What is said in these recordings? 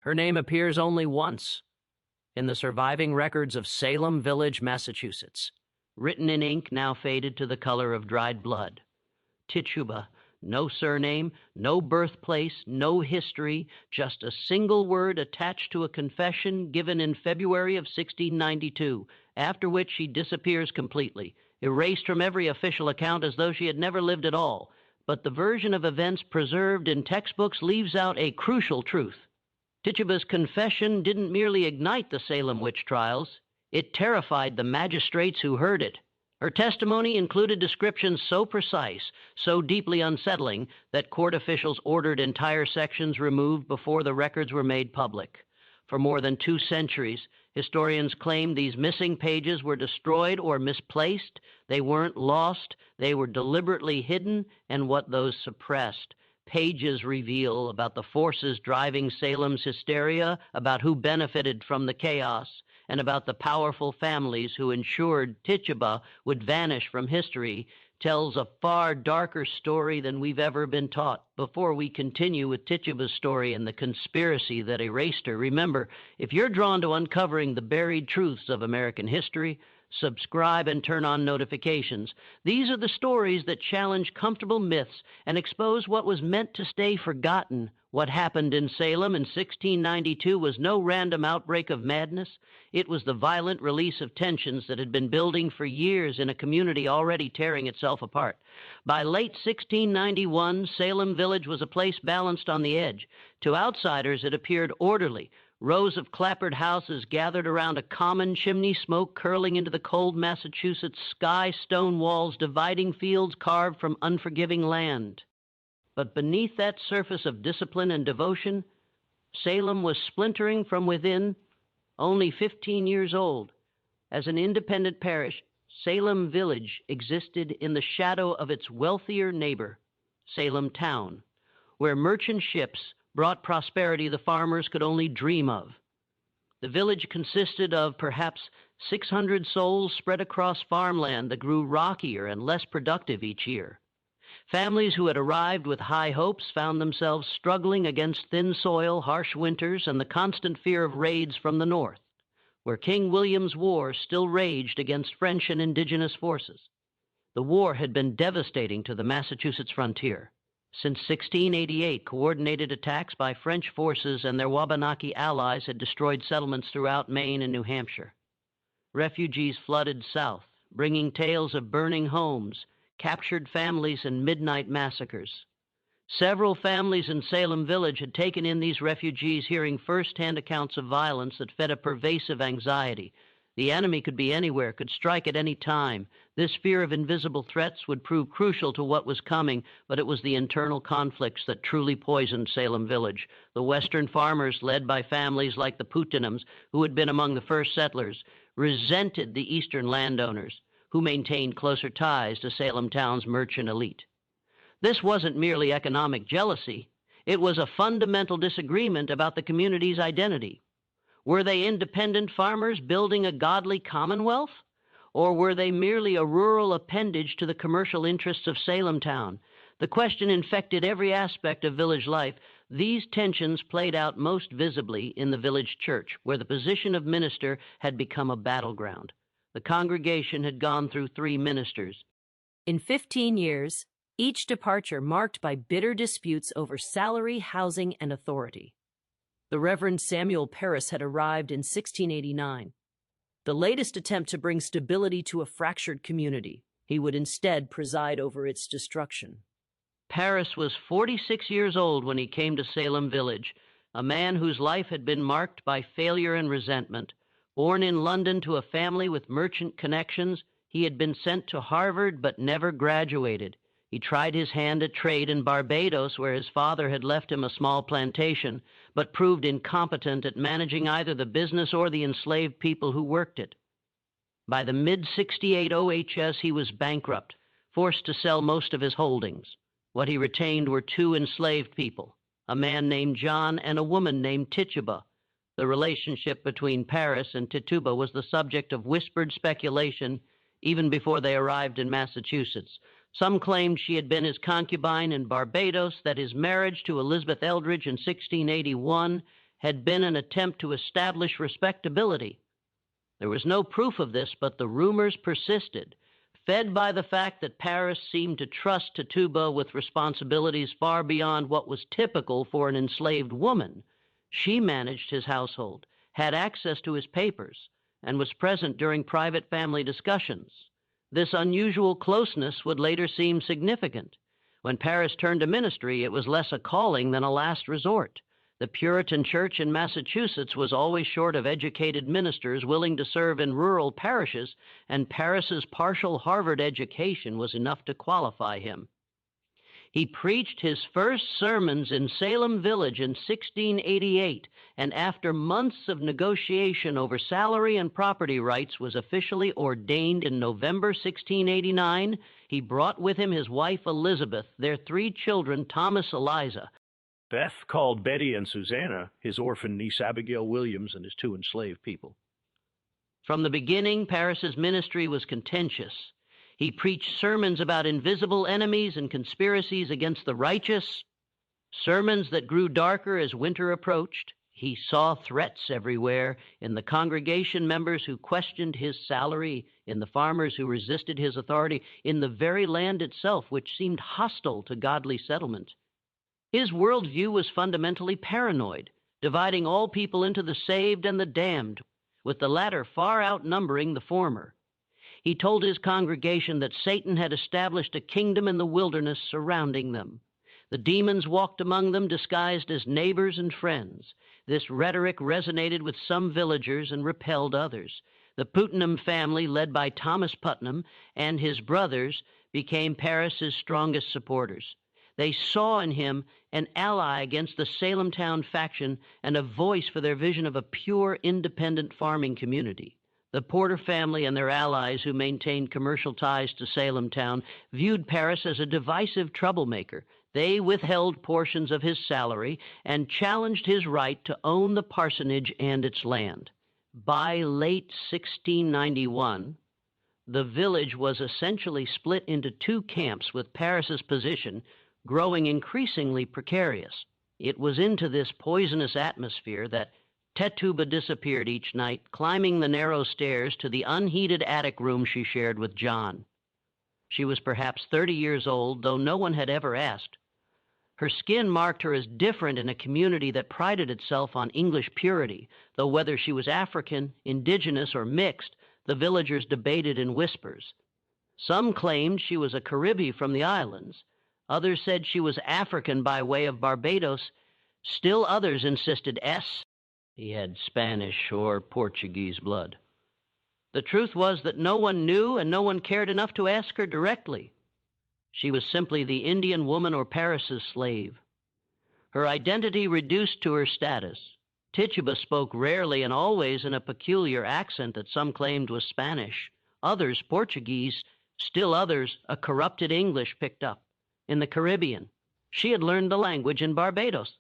Her name appears only once in the surviving records of Salem Village, Massachusetts, written in ink now faded to the color of dried blood. Tituba, no surname, no birthplace, no history, just a single word attached to a confession given in February of 1692, after which she disappears completely, erased from every official account as though she had never lived at all. But the version of events preserved in textbooks leaves out a crucial truth. Tituba's confession didn't merely ignite the Salem Witch Trials, it terrified the magistrates who heard it. Her testimony included descriptions so precise, so deeply unsettling, that court officials ordered entire sections removed before the records were made public. For more than 2 centuries, historians claim these missing pages were destroyed or misplaced. They weren't lost, they were deliberately hidden, and what those suppressed. Pages reveal about the forces driving Salem's hysteria, about who benefited from the chaos, and about the powerful families who ensured Tituba would vanish from history, tells a far darker story than we've ever been taught. Before we continue with Tituba's story and the conspiracy that erased her, remember, if you're drawn to uncovering the buried truths of American history, subscribe and turn on notifications. These are the stories that challenge comfortable myths and expose what was meant to stay forgotten. What happened in Salem in 1692 was no random outbreak of madness. It was the violent release of tensions that had been building for years in a community already tearing itself apart. By late 1691, Salem Village was a place balanced on the edge. To outsiders, it appeared orderly. Rows of clapboard houses gathered around a common chimney, smoke curling into the cold Massachusetts sky, stone walls dividing fields carved from unforgiving land. But beneath that surface of discipline and devotion, Salem was splintering from within. Only 15 years old, as an independent parish, Salem Village existed in the shadow of its wealthier neighbor, Salem Town, where merchant ships brought prosperity the farmers could only dream of. The village consisted of perhaps 600 souls spread across farmland that grew rockier and less productive each year. Families who had arrived with high hopes found themselves struggling against thin soil, harsh winters, and the constant fear of raids from the north, where King William's War still raged against French and indigenous forces. The war had been devastating to the Massachusetts frontier. Since 1688, coordinated attacks by French forces and their Wabanaki allies had destroyed settlements throughout Maine and New Hampshire. Refugees flooded south, bringing tales of burning homes, captured families, and midnight massacres. Several families in Salem Village had taken in these refugees, hearing first-hand accounts of violence that fed a pervasive anxiety. The enemy could be anywhere, could strike at any time. This fear of invisible threats would prove crucial to what was coming, but it was the internal conflicts that truly poisoned Salem Village. The western farmers, led by families like the Putinums, who had been among the first settlers, resented the eastern landowners, who maintained closer ties to Salem Town's merchant elite. This wasn't merely economic jealousy. It was a fundamental disagreement about the community's identity. Were they independent farmers building a godly commonwealth? Or were they merely a rural appendage to the commercial interests of Salem Town? The question infected every aspect of village life. These tensions played out most visibly in the village church, where the position of minister had become a battleground. The congregation had gone through 3 ministers. In 15 years, each departure marked by bitter disputes over salary, housing, and authority. The Reverend Samuel Parris had arrived in 1689, the latest attempt to bring stability to a fractured community. He would instead preside over its destruction. Parris was 46 years old when he came to Salem Village, a man whose life had been marked by failure and resentment. Born in London to a family with merchant connections, he had been sent to Harvard but never graduated. He tried his hand at trade in Barbados, where his father had left him a small plantation, but proved incompetent at managing either the business or the enslaved people who worked it. By the mid-68 OHS, he was bankrupt, forced to sell most of his holdings. What he retained were 2 enslaved people, a man named John and a woman named Tituba. The relationship between Parris and Tituba was the subject of whispered speculation even before they arrived in Massachusetts. Some claimed she had been his concubine in Barbados, that his marriage to Elizabeth Eldridge in 1681 had been an attempt to establish respectability. There was no proof of this, but the rumors persisted, fed by the fact that Paris seemed to trust Tituba with responsibilities far beyond what was typical for an enslaved woman. She managed his household, had access to his papers, and was present during private family discussions. This unusual closeness would later seem significant. When Paris turned to ministry, it was less a calling than a last resort. The Puritan Church in Massachusetts was always short of educated ministers willing to serve in rural parishes, and Paris's partial Harvard education was enough to qualify him. He preached his first sermons in Salem Village in 1688, and after months of negotiation over salary and property rights was officially ordained in November 1689. He brought with him his wife Elizabeth, their 3 children, Thomas, Eliza. Beth called Betty and Susanna his orphan niece Abigail Williams and his 2 enslaved people. From the beginning, Paris's ministry was contentious. He preached sermons about invisible enemies and conspiracies against the righteous, sermons that grew darker as winter approached. He saw threats everywhere, in the congregation members who questioned his salary, in the farmers who resisted his authority, in the very land itself, which seemed hostile to godly settlement. His worldview was fundamentally paranoid, dividing all people into the saved and the damned, with the latter far outnumbering the former. He told his congregation that Satan had established a kingdom in the wilderness surrounding them. The demons walked among them disguised as neighbors and friends. This rhetoric resonated with some villagers and repelled others. The Putnam family, led by Thomas Putnam and his brothers, became Paris's strongest supporters. They saw in him an ally against the Salem town faction and a voice for their vision of a pure, independent farming community. The Porter family and their allies, who maintained commercial ties to Salem town, viewed Paris as a divisive troublemaker. They withheld portions of his salary and challenged his right to own the parsonage and its land. By late 1691, the village was essentially split into 2 camps, with Paris's position growing increasingly precarious. It was into this poisonous atmosphere that Tituba disappeared each night, climbing the narrow stairs to the unheated attic room she shared with John. She was perhaps 30 years old, though no one had ever asked. Her skin marked her as different in a community that prided itself on English purity, though whether she was African, indigenous, or mixed, the villagers debated in whispers. Some claimed she was a Caribbean from the islands. Others said she was African by way of Barbados. Still others insisted he had Spanish or Portuguese blood. The truth was that no one knew and no one cared enough to ask her directly. She was simply the Indian woman or Paris's slave. Her identity reduced to her status. Tituba spoke rarely and always in a peculiar accent that some claimed was Spanish, others Portuguese, still others a corrupted English picked up. In the Caribbean, she had learned the language in Barbados.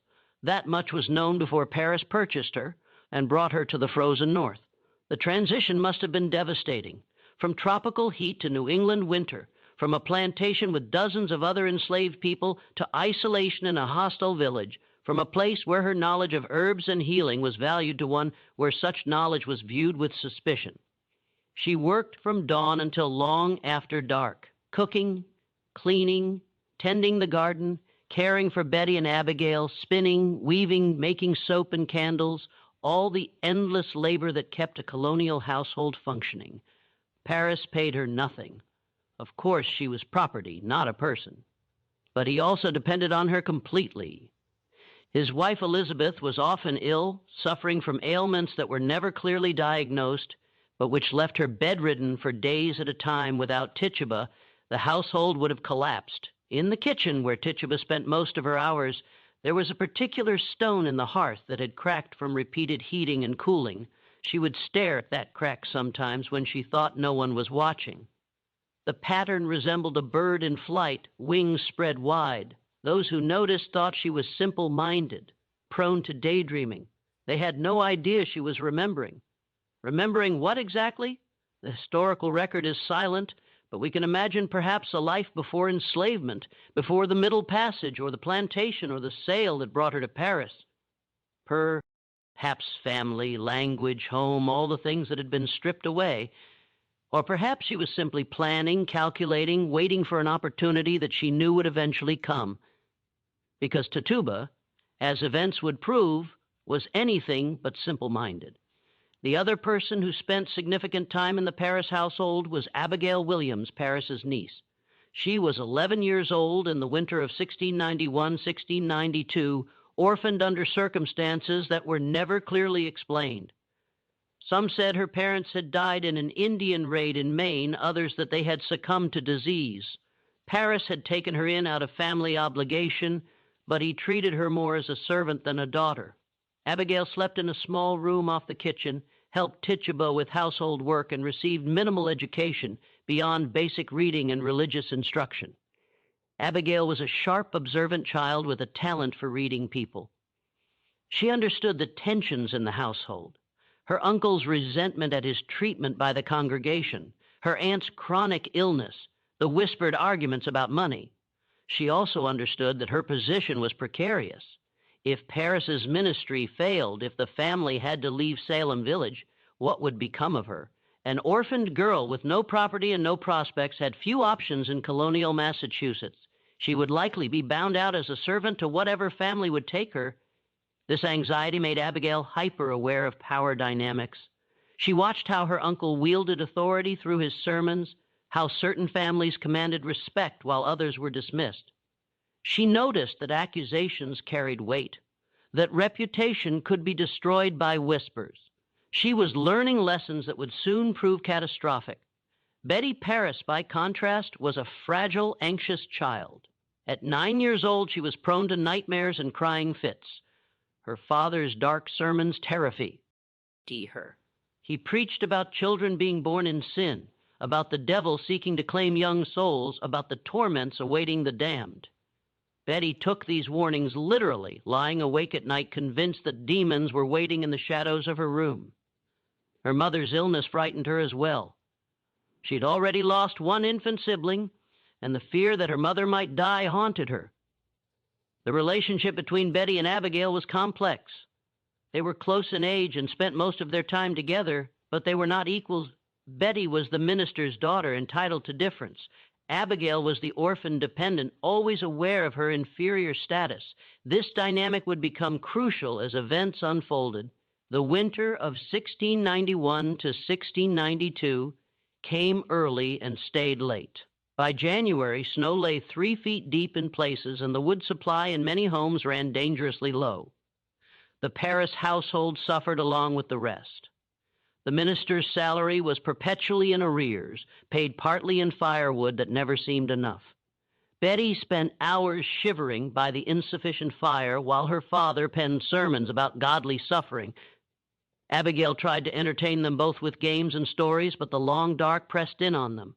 That much was known before Paris purchased her and brought her to the frozen north. The transition must have been devastating. From tropical heat to New England winter, from a plantation with dozens of other enslaved people to isolation in a hostile village, from a place where her knowledge of herbs and healing was valued to one where such knowledge was viewed with suspicion. She worked from dawn until long after dark, cooking, cleaning, tending the garden, caring for Betty and Abigail, spinning, weaving, making soap and candles, all the endless labor that kept a colonial household functioning. Paris paid her nothing. Of course, she was property, not a person. But he also depended on her completely. His wife Elizabeth was often ill, suffering from ailments that were never clearly diagnosed, but which left her bedridden for days at a time. Without Tituba, the household would have collapsed. In the kitchen, where Tituba spent most of her hours, there was a particular stone in the hearth that had cracked from repeated heating and cooling. She would stare at that crack sometimes when she thought no one was watching. The pattern resembled a bird in flight, wings spread wide. Those who noticed thought she was simple-minded, prone to daydreaming. They had no idea she was remembering. Remembering what exactly? The historical record is silent, but we can imagine perhaps a life before enslavement, before the Middle Passage or the plantation or the sail that brought her to Paris. Hap's family, language, home, all the things that had been stripped away. Or perhaps she was simply planning, calculating, waiting for an opportunity that she knew would eventually come. Because Tituba, as events would prove, was anything but simple-minded. The other person who spent significant time in the Parris household was Abigail Williams, Parris's niece. She was 11 years old in the winter of 1691-1692, orphaned under circumstances that were never clearly explained. Some said her parents had died in an Indian raid in Maine, others that they had succumbed to disease. Parris had taken her in out of family obligation, but he treated her more as a servant than a daughter. Abigail slept in a small room off the kitchen, helped Tituba with household work, and received minimal education beyond basic reading and religious instruction. Abigail was a sharp, observant child with a talent for reading people. She understood the tensions in the household, her uncle's resentment at his treatment by the congregation, her aunt's chronic illness, the whispered arguments about money. She also understood that her position was precarious. If Parris's ministry failed, if the family had to leave Salem Village, what would become of her? An orphaned girl with no property and no prospects had few options in Colonial Massachusetts. She would likely be bound out as a servant to whatever family would take her. This anxiety made Abigail hyper-aware of power dynamics. She watched how her uncle wielded authority through his sermons, how certain families commanded respect while others were dismissed. She noticed that accusations carried weight, that reputation could be destroyed by whispers. She was learning lessons that would soon prove catastrophic. Betty Parris, by contrast, was a fragile, anxious child. At 9 years old, she was prone to nightmares and crying fits. Her father's dark sermons terrified her. He preached about children being born in sin, about the devil seeking to claim young souls, about the torments awaiting the damned. Betty took these warnings literally, lying awake at night convinced that demons were waiting in the shadows of her room. Her mother's illness frightened her as well. She'd already lost one infant sibling, and the fear that her mother might die haunted her. The relationship between Betty and Abigail was complex. They were close in age and spent most of their time together, but they were not equals. Betty was the minister's daughter, entitled to difference. Abigail was the orphan dependent, always aware of her inferior status. This dynamic would become crucial as events unfolded. The winter of 1691 to 1692 came early and stayed late. By January, snow lay 3 feet deep in places, and the wood supply in many homes ran dangerously low. The Parris household suffered along with the rest. The minister's salary was perpetually in arrears, paid partly in firewood that never seemed enough. Betty spent hours shivering by the insufficient fire while her father penned sermons about godly suffering. Abigail tried to entertain them both with games and stories, but the long dark pressed in on them.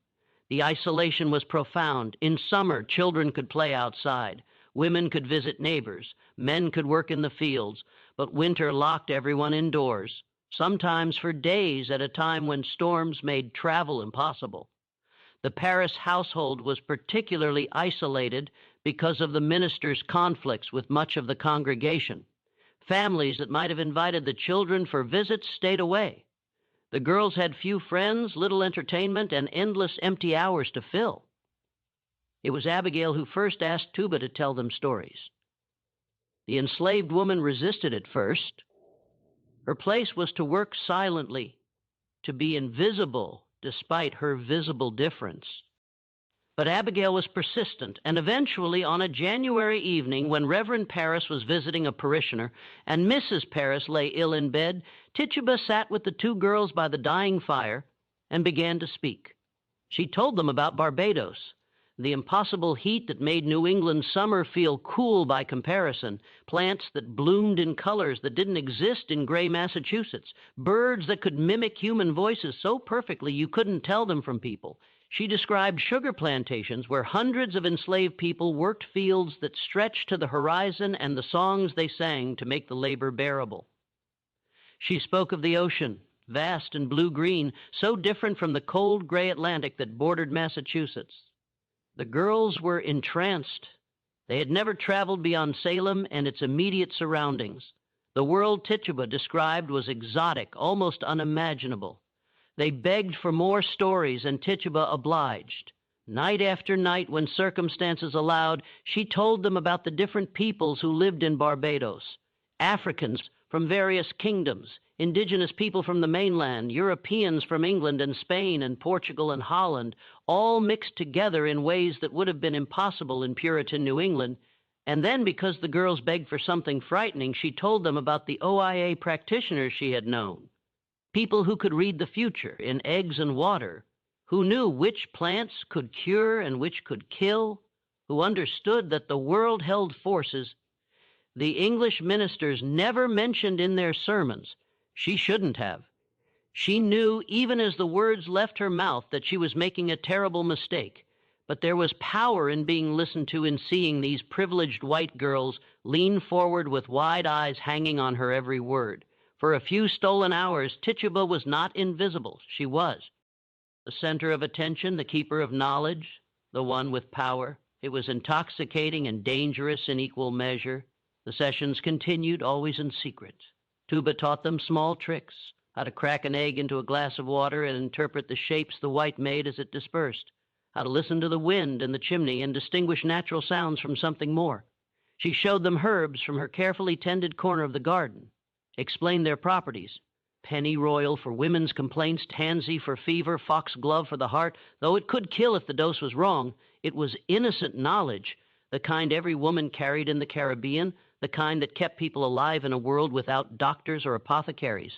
The isolation was profound. In summer, children could play outside. Women could visit neighbors. Men could work in the fields. But winter locked everyone indoors, sometimes for days at a time when storms made travel impossible. The Parris household was particularly isolated because of the minister's conflicts with much of the congregation. Families that might have invited the children for visits stayed away. The girls had few friends, little entertainment, and endless empty hours to fill. It was Abigail who first asked Tituba to tell them stories. The enslaved woman resisted at first. Her place was to work silently, to be invisible despite her visible difference. But Abigail was persistent, and eventually, on a January evening when Reverend Parris was visiting a parishioner and Mrs. Parris lay ill in bed, Tituba sat with the 2 girls by the dying fire and began to speak. She told them about Barbados, the impossible heat that made New England summer feel cool by comparison, plants that bloomed in colors that didn't exist in gray Massachusetts, birds that could mimic human voices so perfectly you couldn't tell them from people. She described sugar plantations where hundreds of enslaved people worked fields that stretched to the horizon and the songs they sang to make the labor bearable. She spoke of the ocean, vast and blue-green, so different from the cold gray Atlantic that bordered Massachusetts. The girls were entranced. They had never traveled beyond Salem and its immediate surroundings. The world Tituba described was exotic, almost unimaginable. They begged for more stories, and Tituba obliged. Night after night, when circumstances allowed, she told them about the different peoples who lived in Barbados. Africans from various kingdoms, indigenous people from the mainland, Europeans from England and Spain and Portugal and Holland, all mixed together in ways that would have been impossible in Puritan New England. And then, because the girls begged for something frightening, she told them about the OIA practitioners she had known. People who could read the future in eggs and water, who knew which plants could cure and which could kill, who understood that the world held forces the English ministers never mentioned in their sermons. She shouldn't have. She knew, even as the words left her mouth, that she was making a terrible mistake. But there was power in being listened to, in seeing these privileged white girls lean forward with wide eyes hanging on her every word. For a few stolen hours, Tituba was not invisible. She was the center of attention, the keeper of knowledge, the one with power. It was intoxicating and dangerous in equal measure. The sessions continued, always in secret. Tuba taught them small tricks, how to crack an egg into a glass of water and interpret the shapes the white made as it dispersed, how to listen to the wind in the chimney and distinguish natural sounds from something more. She showed them herbs from her carefully tended corner of the garden, explained their properties. Pennyroyal for women's complaints, tansy for fever, foxglove for the heart. Though it could kill if the dose was wrong, it was innocent knowledge, the kind every woman carried in the Caribbean, the kind that kept people alive in a world without doctors or apothecaries.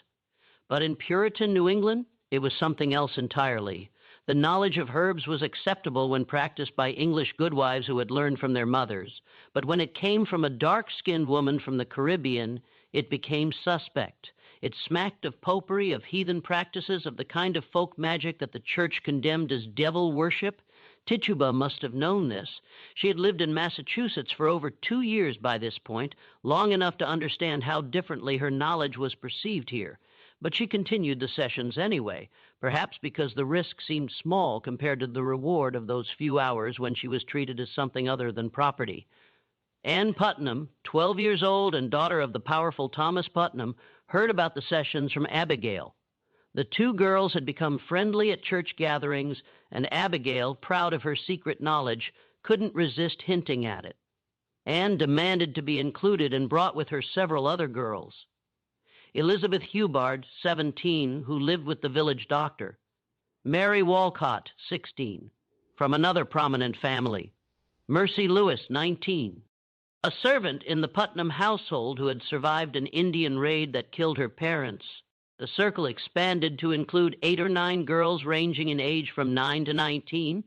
But in Puritan New England, it was something else entirely. The knowledge of herbs was acceptable when practiced by English goodwives who had learned from their mothers. But when it came from a dark-skinned woman from the Caribbean, it became suspect. It smacked of popery, of heathen practices, of the kind of folk magic that the church condemned as devil worship. Tituba must have known this. She had lived in Massachusetts for over 2 years by this point, long enough to understand how differently her knowledge was perceived here. But she continued the sessions anyway, perhaps because the risk seemed small compared to the reward of those few hours when she was treated as something other than property. Ann Putnam, 12 years old and daughter of the powerful Thomas Putnam, heard about the sessions from Abigail. The two girls had become friendly at church gatherings, and Abigail, proud of her secret knowledge, couldn't resist hinting at it. Anne demanded to be included and brought with her several other girls. Elizabeth Hubbard, 17, who lived with the village doctor. Mary Walcott, 16, from another prominent family. Mercy Lewis, 19. A servant in the Putnam household who had survived an Indian raid that killed her parents. The circle expanded to include 8 or 9 girls ranging in age from 9 to 19.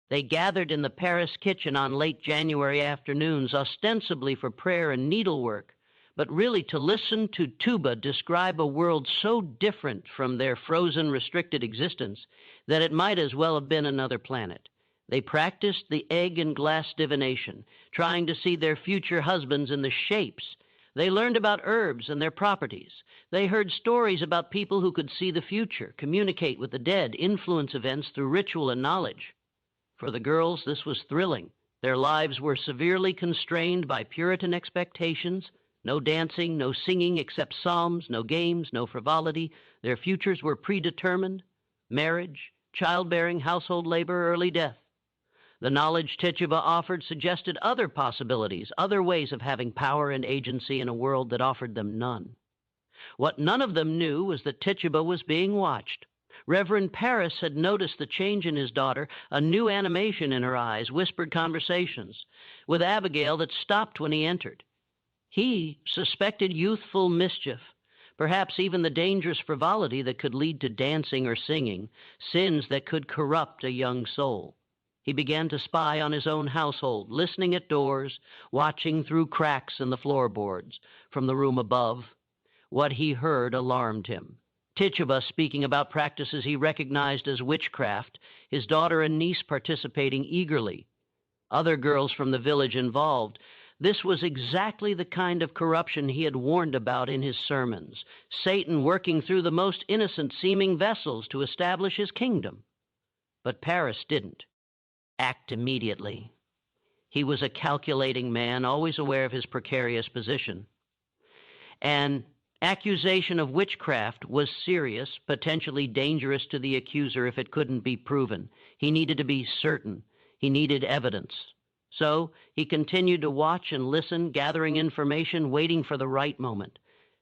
They gathered in the Paris kitchen on late January afternoons, ostensibly for prayer and needlework, but really to listen to Tuba describe a world so different from their frozen, restricted existence that it might as well have been another planet. They practiced the egg and glass divination, trying to see their future husbands in the shapes. They learned about herbs and their properties. They heard stories about people who could see the future, communicate with the dead, influence events through ritual and knowledge. For the girls, this was thrilling. Their lives were severely constrained by Puritan expectations. No dancing, no singing except psalms, no games, no frivolity. Their futures were predetermined: marriage, childbearing, household labor, early death. The knowledge Tituba offered suggested other possibilities, other ways of having power and agency in a world that offered them none. What none of them knew was that Tituba was being watched. Reverend Parris had noticed the change in his daughter, a new animation in her eyes, whispered conversations with Abigail that stopped when he entered. He suspected youthful mischief, perhaps even the dangerous frivolity that could lead to dancing or singing, sins that could corrupt a young soul. He began to spy on his own household, listening at doors, watching through cracks in the floorboards from the room above. What he heard alarmed him. Tituba speaking about practices he recognized as witchcraft, his daughter and niece participating eagerly, other girls from the village involved. This was exactly the kind of corruption he had warned about in his sermons, Satan working through the most innocent-seeming vessels to establish his kingdom. But Parris didn't act immediately. He was a calculating man, always aware of his precarious position. An accusation of witchcraft was serious, potentially dangerous to the accuser if it couldn't be proven. He needed to be certain. He needed evidence. So he continued to watch and listen, gathering information, waiting for the right moment.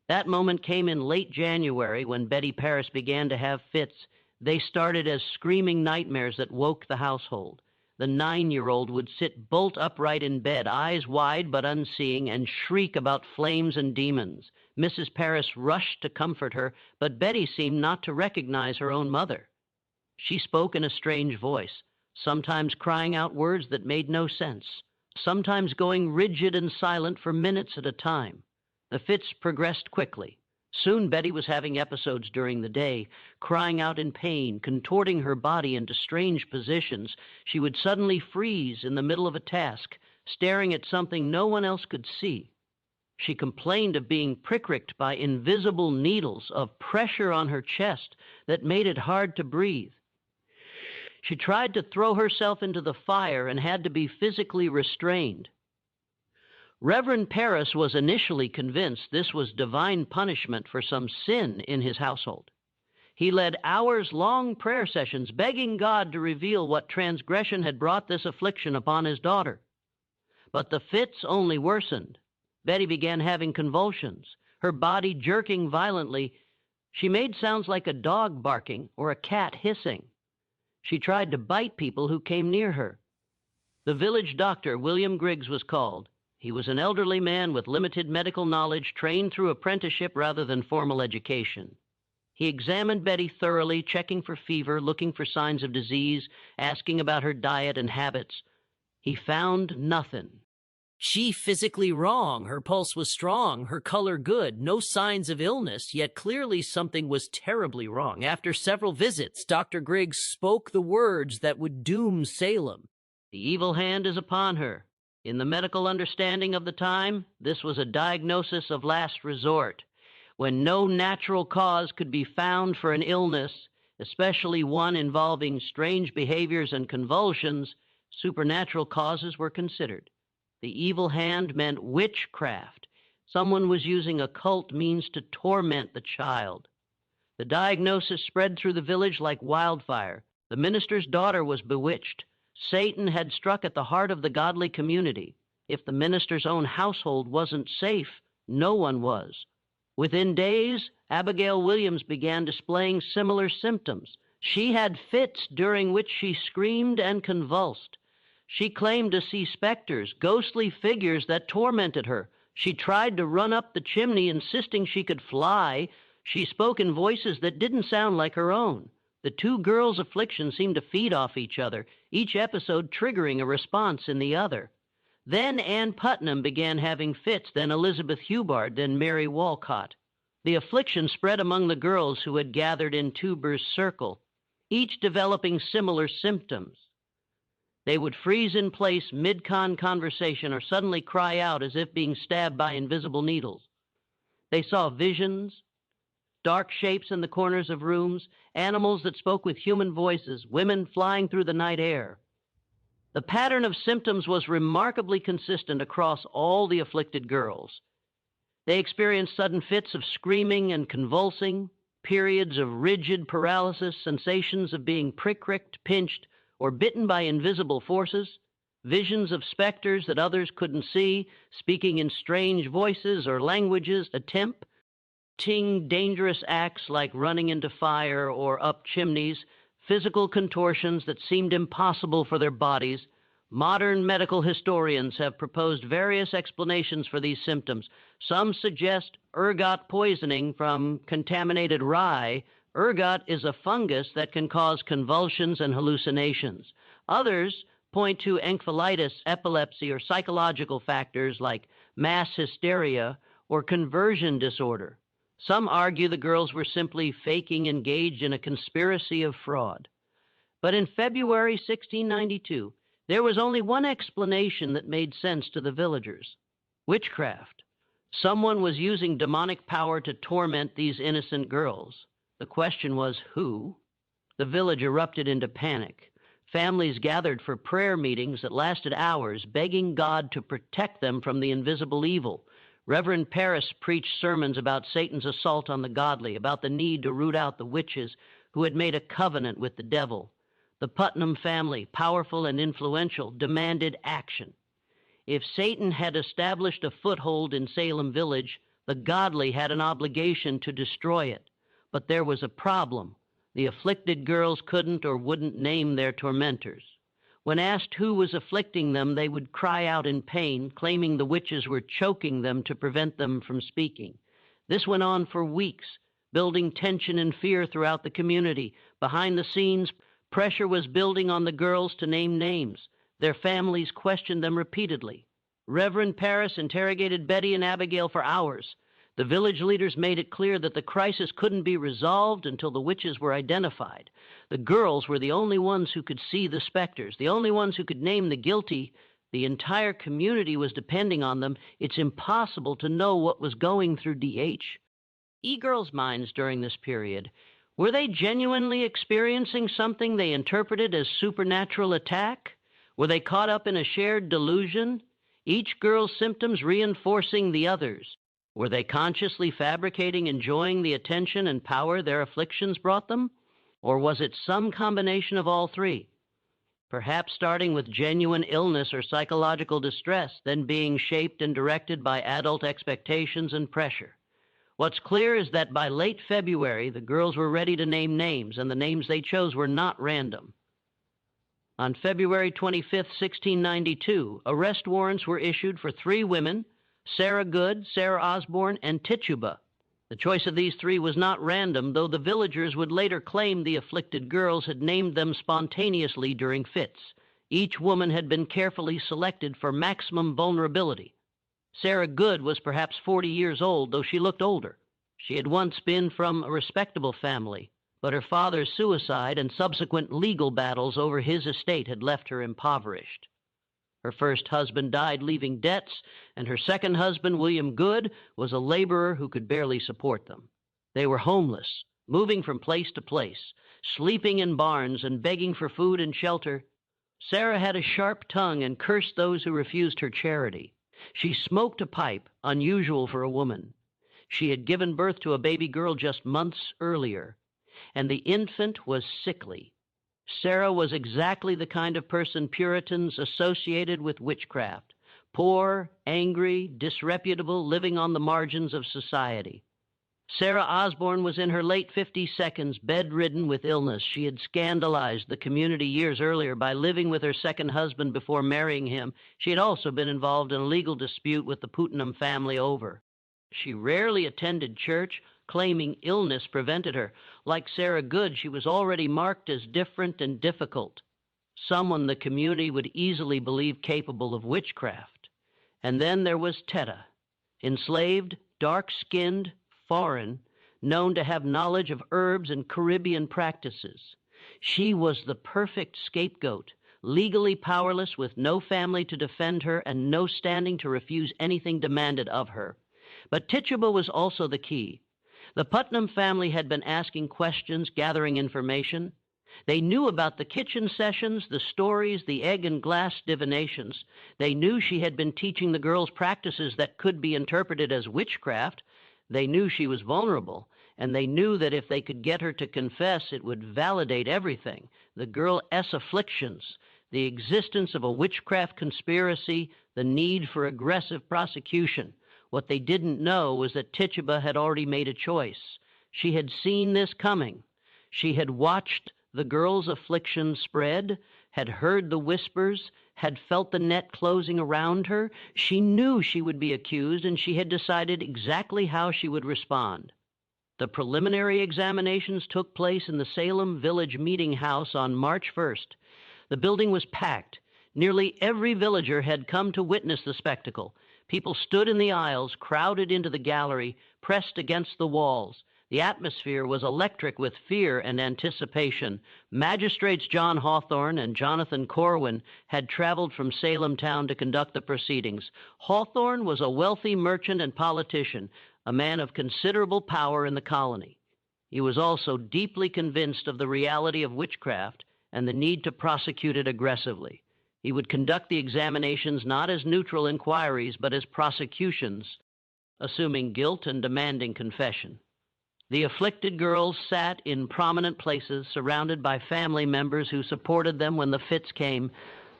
That moment came in late January when Betty Paris began to have fits. They started as screaming nightmares that woke the household. The 9-year-old would sit bolt upright in bed, eyes wide but unseeing, and shriek about flames and demons. Mrs. Paris rushed to comfort her, but Betty seemed not to recognize her own mother. She spoke in a strange voice, sometimes crying out words that made no sense, sometimes going rigid and silent for minutes at a time. The fits progressed quickly. Soon Betty was having episodes during the day, crying out in pain, contorting her body into strange positions. She would suddenly freeze in the middle of a task, staring at something no one else could see. She complained of being pricked by invisible needles, of pressure on her chest that made it hard to breathe. She tried to throw herself into the fire and had to be physically restrained. Reverend Paris was initially convinced this was divine punishment for some sin in his household. He led hours-long prayer sessions, begging God to reveal what transgression had brought this affliction upon his daughter. But the fits only worsened. Betty began having convulsions, her body jerking violently. She made sounds like a dog barking or a cat hissing. She tried to bite people who came near her. The village doctor, William Griggs, was called. He was an elderly man with limited medical knowledge, trained through apprenticeship rather than formal education. He examined Betty thoroughly, checking for fever, looking for signs of disease, asking about her diet and habits. He found nothing. She physically wrong. Her pulse was strong, her color good, no signs of illness, yet clearly something was terribly wrong. After several visits, Dr. Griggs spoke the words that would doom Salem. The evil hand is upon her. In the medical understanding of the time, this was a diagnosis of last resort. When no natural cause could be found for an illness, especially one involving strange behaviors and convulsions, supernatural causes were considered. The evil hand meant witchcraft. Someone was using occult means to torment the child. The diagnosis spread through the village like wildfire. The minister's daughter was bewitched. Satan had struck at the heart of the godly community. If the minister's own household wasn't safe, no one was. Within days, Abigail Williams began displaying similar symptoms. She had fits during which she screamed and convulsed. She claimed to see specters, ghostly figures that tormented her. She tried to run up the chimney, insisting she could fly. She spoke in voices that didn't sound like her own. The two girls' afflictions seemed to feed off each other, each episode triggering a response in the other. Then Ann Putnam began having fits, then Elizabeth Hubbard, then Mary Walcott. The affliction spread among the girls who had gathered in Tuber's circle, each developing similar symptoms. They would freeze in place mid-conversation or suddenly cry out as if being stabbed by invisible needles. They saw visions, dark shapes in the corners of rooms, animals that spoke with human voices, women flying through the night air. The pattern of symptoms was remarkably consistent across all the afflicted girls. They experienced sudden fits of screaming and convulsing, periods of rigid paralysis, sensations of being pricked, pinched, or bitten by invisible forces, visions of specters that others couldn't see, speaking in strange voices or languages, attempting dangerous acts like running into fire or up chimneys, physical contortions that seemed impossible for their bodies. Modern medical historians have proposed various explanations for these symptoms. Some suggest ergot poisoning from contaminated rye. Ergot is a fungus that can cause convulsions and hallucinations. Others point to encephalitis, epilepsy, or psychological factors like mass hysteria or conversion disorder. Some argue the girls were simply faking engaged in a conspiracy of fraud. But in February 1692, there was only one explanation that made sense to the villagers: witchcraft. Someone was using demonic power to torment these innocent girls. The question was, who? The village erupted into panic. Families gathered for prayer meetings that lasted hours, begging God to protect them from the invisible evil. Reverend Parris preached sermons about Satan's assault on the godly, about the need to root out the witches who had made a covenant with the devil. The Putnam family, powerful and influential, demanded action. If Satan had established a foothold in Salem Village, the godly had an obligation to destroy it. But there was a problem. The afflicted girls couldn't or wouldn't name their tormentors. When asked who was afflicting them, they would cry out in pain, claiming the witches were choking them to prevent them from speaking. This went on for weeks, building tension and fear throughout the community. Behind the scenes, pressure was building on the girls to name names. Their families questioned them repeatedly. Reverend Parris interrogated Betty and Abigail for hours. The village leaders made it clear that the crisis couldn't be resolved until the witches were identified. The girls were the only ones who could see the specters, the only ones who could name the guilty. The entire community was depending on them. It's impossible to know what was going through DH. E-girls' minds during this period, were they genuinely experiencing something they interpreted as supernatural attack? Were they caught up in a shared delusion, each girl's symptoms reinforcing the others? Were they consciously fabricating, enjoying the attention and power their afflictions brought them? Or was it some combination of all three? Perhaps starting with genuine illness or psychological distress, then being shaped and directed by adult expectations and pressure. What's clear is that by late February, the girls were ready to name names, and the names they chose were not random. On February 25, 1692, arrest warrants were issued for 3 women, Sarah Good, Sarah Osborne, and Tituba. The choice of these 3 was not random, though the villagers would later claim the afflicted girls had named them spontaneously during fits. Each woman had been carefully selected for maximum vulnerability. Sarah Good was perhaps 40 years old, though she looked older. She had once been from a respectable family, but her father's suicide and subsequent legal battles over his estate had left her impoverished. Her first husband died leaving debts, and her second husband, William Good, was a laborer who could barely support them. They were homeless, moving from place to place, sleeping in barns and begging for food and shelter. Sarah had a sharp tongue and cursed those who refused her charity. She smoked a pipe, unusual for a woman. She had given birth to a baby girl just months earlier, and the infant was sickly. Sarah was exactly the kind of person Puritans associated with witchcraft: poor, angry, disreputable, living on the margins of society. Sarah Osborne was in her late 52nds, bedridden with illness. She had scandalized the community years earlier by living with her second husband before marrying him. She had also been involved in a legal dispute with the Putnam family over. She rarely attended church, claiming illness prevented her. Like Sarah Good, she was already marked as different and difficult, someone the community would easily believe capable of witchcraft. And then there was Tetta, enslaved, dark-skinned, foreign, known to have knowledge of herbs and Caribbean practices. She was the perfect scapegoat, legally powerless with no family to defend her and no standing to refuse anything demanded of her. But Tituba was also the key. The Putnam family had been asking questions, gathering information. They knew about the kitchen sessions, the stories, the egg and glass divinations. They knew she had been teaching the girls practices that could be interpreted as witchcraft. They knew she was vulnerable, and they knew that if they could get her to confess, it would validate everything: the girl's afflictions, the existence of a witchcraft conspiracy, the need for aggressive prosecution. What they didn't know was that Tituba had already made a choice. She had seen this coming. She had watched the girl's affliction spread, had heard the whispers, had felt the net closing around her. She knew she would be accused, and she had decided exactly how she would respond. The preliminary examinations took place in the Salem Village Meeting House on March 1st. The building was packed. Nearly every villager had come to witness the spectacle. People stood in the aisles, crowded into the gallery, pressed against the walls. The atmosphere was electric with fear and anticipation. Magistrates John Hawthorne and Jonathan Corwin had traveled from Salem town to conduct the proceedings. Hawthorne was a wealthy merchant and politician, a man of considerable power in the colony. He was also deeply convinced of the reality of witchcraft and the need to prosecute it aggressively. He would conduct the examinations not as neutral inquiries, but as prosecutions. assuming guilt and demanding confession. The afflicted girls sat in prominent places, surrounded by family members who supported them when the fits came.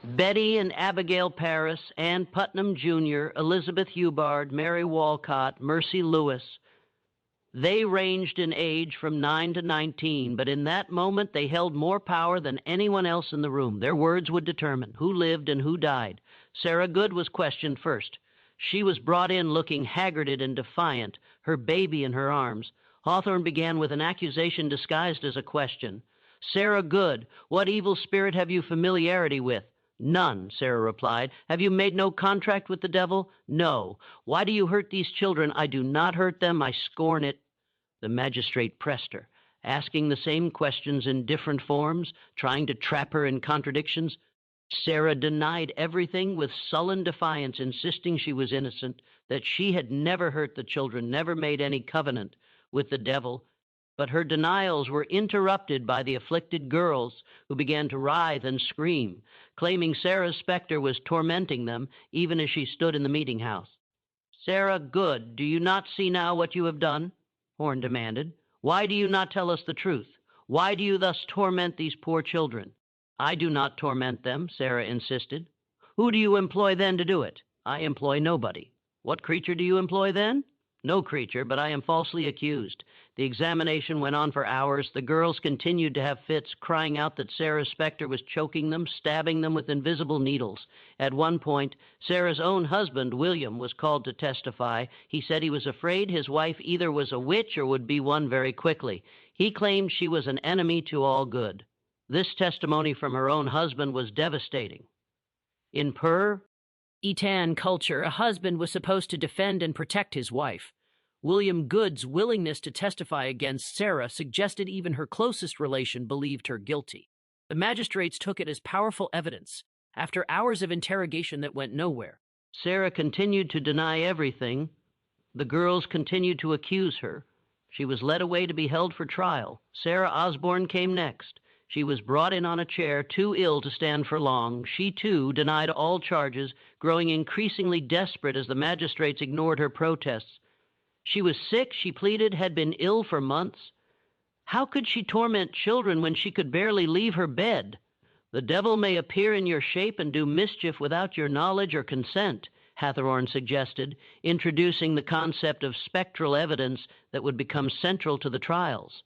Betty and Abigail Paris, Ann Putnam Jr., Elizabeth Hubbard, Mary Walcott, Mercy Lewis. They ranged in age from 9 to 19, but in that moment they held more power than anyone else in the room. Their words would determine who lived and who died. Sarah Good was questioned first. She was brought in looking haggarded and defiant, her baby in her arms. Hawthorne began with an accusation disguised as a question. Sarah Good, what evil spirit have you familiarity with? None, Sarah replied. Have you made no contract with the devil? No. Why do you hurt these children? I do not hurt them. I scorn it. The magistrate pressed her, asking the same questions in different forms, trying to trap her in contradictions. Sarah denied everything with sullen defiance, insisting she was innocent, that she had never hurt the children, never made any covenant with the devil. But her denials were interrupted by the afflicted girls, who began to writhe and scream, claiming Sarah's specter was tormenting them, even as she stood in the meeting house. Sarah Good, do you not see now what you have done? Horn demanded. Why do you not tell us the truth? Why do you thus torment these poor children? I do not torment them, Sarah insisted. Who do you employ then to do it? I employ nobody. What creature do you employ then? No creature, but I am falsely accused. The examination went on for hours. The girls continued to have fits, crying out that Sarah's specter was choking them, stabbing them with invisible needles. At one point, Sarah's own husband, William, was called to testify. He said he was afraid his wife either was a witch or would be one very quickly. He claimed she was an enemy to all good. This testimony from her own husband was devastating. In Etan culture, a husband was supposed to defend and protect his wife. William Good's willingness to testify against Sarah suggested even her closest relation believed her guilty. The magistrates took it as powerful evidence. After hours of interrogation that went nowhere, Sarah continued to deny everything. The girls continued to accuse her. She was led away to be held for trial. Sarah Osborne came next. She was brought in on a chair, too ill to stand for long. She, too, denied all charges, growing increasingly desperate as the magistrates ignored her protests. She was sick, she pleaded, had been ill for months. How could she torment children when she could barely leave her bed? The devil may appear in your shape and do mischief without your knowledge or consent, Hathorne suggested, introducing the concept of spectral evidence that would become central to the trials.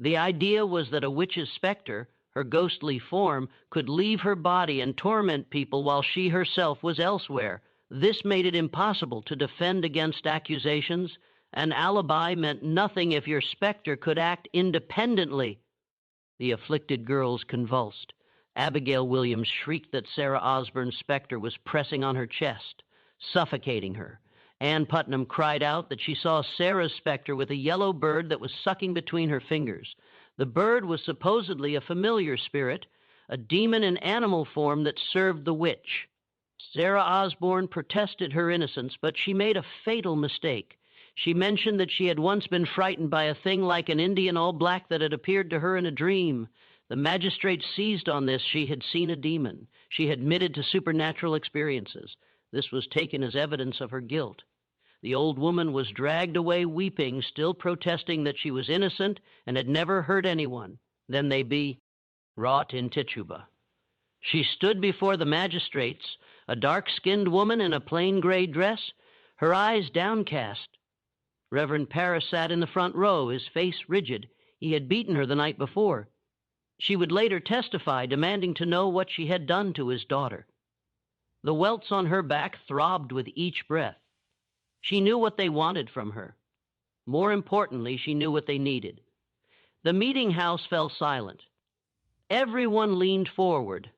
The idea was that a witch's specter, her ghostly form, could leave her body and torment people while she herself was elsewhere. This made it impossible to defend against accusations. An alibi meant nothing if your specter could act independently. The afflicted girls convulsed. Abigail Williams shrieked that Sarah Osborne's specter was pressing on her chest, suffocating her. Ann Putnam cried out that she saw Sarah's specter with a yellow bird that was sucking between her fingers. The bird was supposedly a familiar spirit, a demon in animal form that served the witch. Sarah Osborne protested her innocence, but she made a fatal mistake. She mentioned that she had once been frightened by a thing like an Indian all black that had appeared to her in a dream. The magistrate seized on this. She had seen a demon. She admitted to supernatural experiences. This was taken as evidence of her guilt. The old woman was dragged away weeping, still protesting that she was innocent and had never hurt anyone. Then they be wrought in Tituba. She stood before the magistrates, a dark-skinned woman in a plain gray dress, her eyes downcast. Reverend Parris sat in the front row, his face rigid. He had beaten her the night before. She would later testify, demanding to know what she had done to his daughter. The welts on her back throbbed with each breath. She knew what they wanted from her. More importantly, she knew what they needed. The meeting house fell silent. Everyone leaned forward.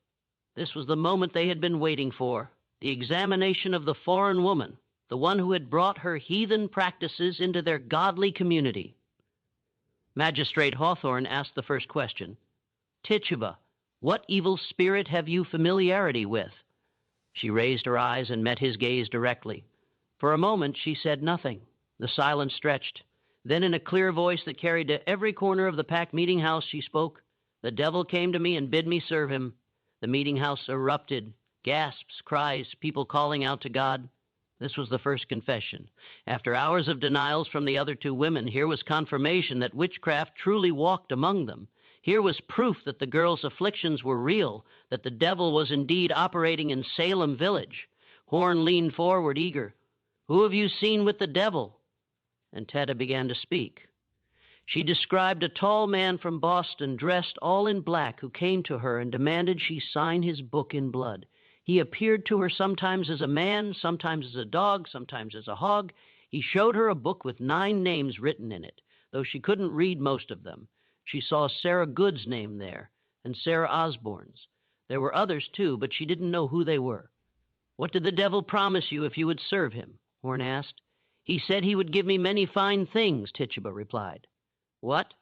This was the moment they had been waiting for, the examination of the foreign woman, the one who had brought her heathen practices into their godly community. Magistrate Hawthorne asked the first question. Tituba, what evil spirit have you familiarity with? She raised her eyes and met his gaze directly. For a moment, she said nothing. The silence stretched. Then in a clear voice that carried to every corner of the packed meeting house, she spoke. The devil came to me and bid me serve him. The meeting house erupted. Gasps, cries, people calling out to God. This was the first confession. After hours of denials from the other two women, here was confirmation that witchcraft truly walked among them. Here was proof that the girls' afflictions were real, that the devil was indeed operating in Salem Village. Horn leaned forward, eager. "Who have you seen with the devil?" And Tetta began to speak. She described a tall man from Boston, dressed all in black, who came to her and demanded she sign his book in blood. He appeared to her sometimes as a man, sometimes as a dog, sometimes as a hog. He showed her a book with 9 names written in it, though she couldn't read most of them. She saw Sarah Good's name there, and Sarah Osborne's. There were others, too, but she didn't know who they were. "What did the devil promise you if you would serve him?" Horn asked. "He said he would give me many fine things," Tituba replied. "What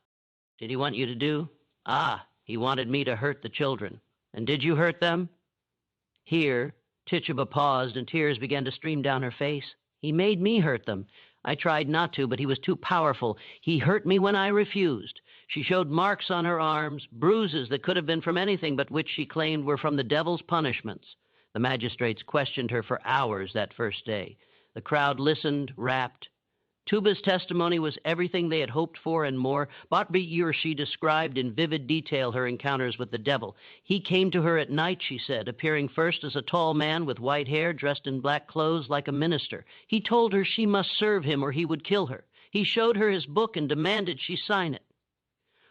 did he want you to do?" "Ah, he wanted me to hurt the children." "And did you hurt them?" Here, Tituba paused, and tears began to stream down her face. "He made me hurt them. I tried not to, but he was too powerful. He hurt me when I refused." She showed marks on her arms, bruises that could have been from anything but which she claimed were from the devil's punishments. The magistrates questioned her for hours that first day. The crowd listened, rapt. Tuba's testimony was everything they had hoped for and more. She described in vivid detail her encounters with the devil. He came to her at night, she said, appearing first as a tall man with white hair, dressed in black clothes like a minister. He told her she must serve him or he would kill her. He showed her his book and demanded she sign it.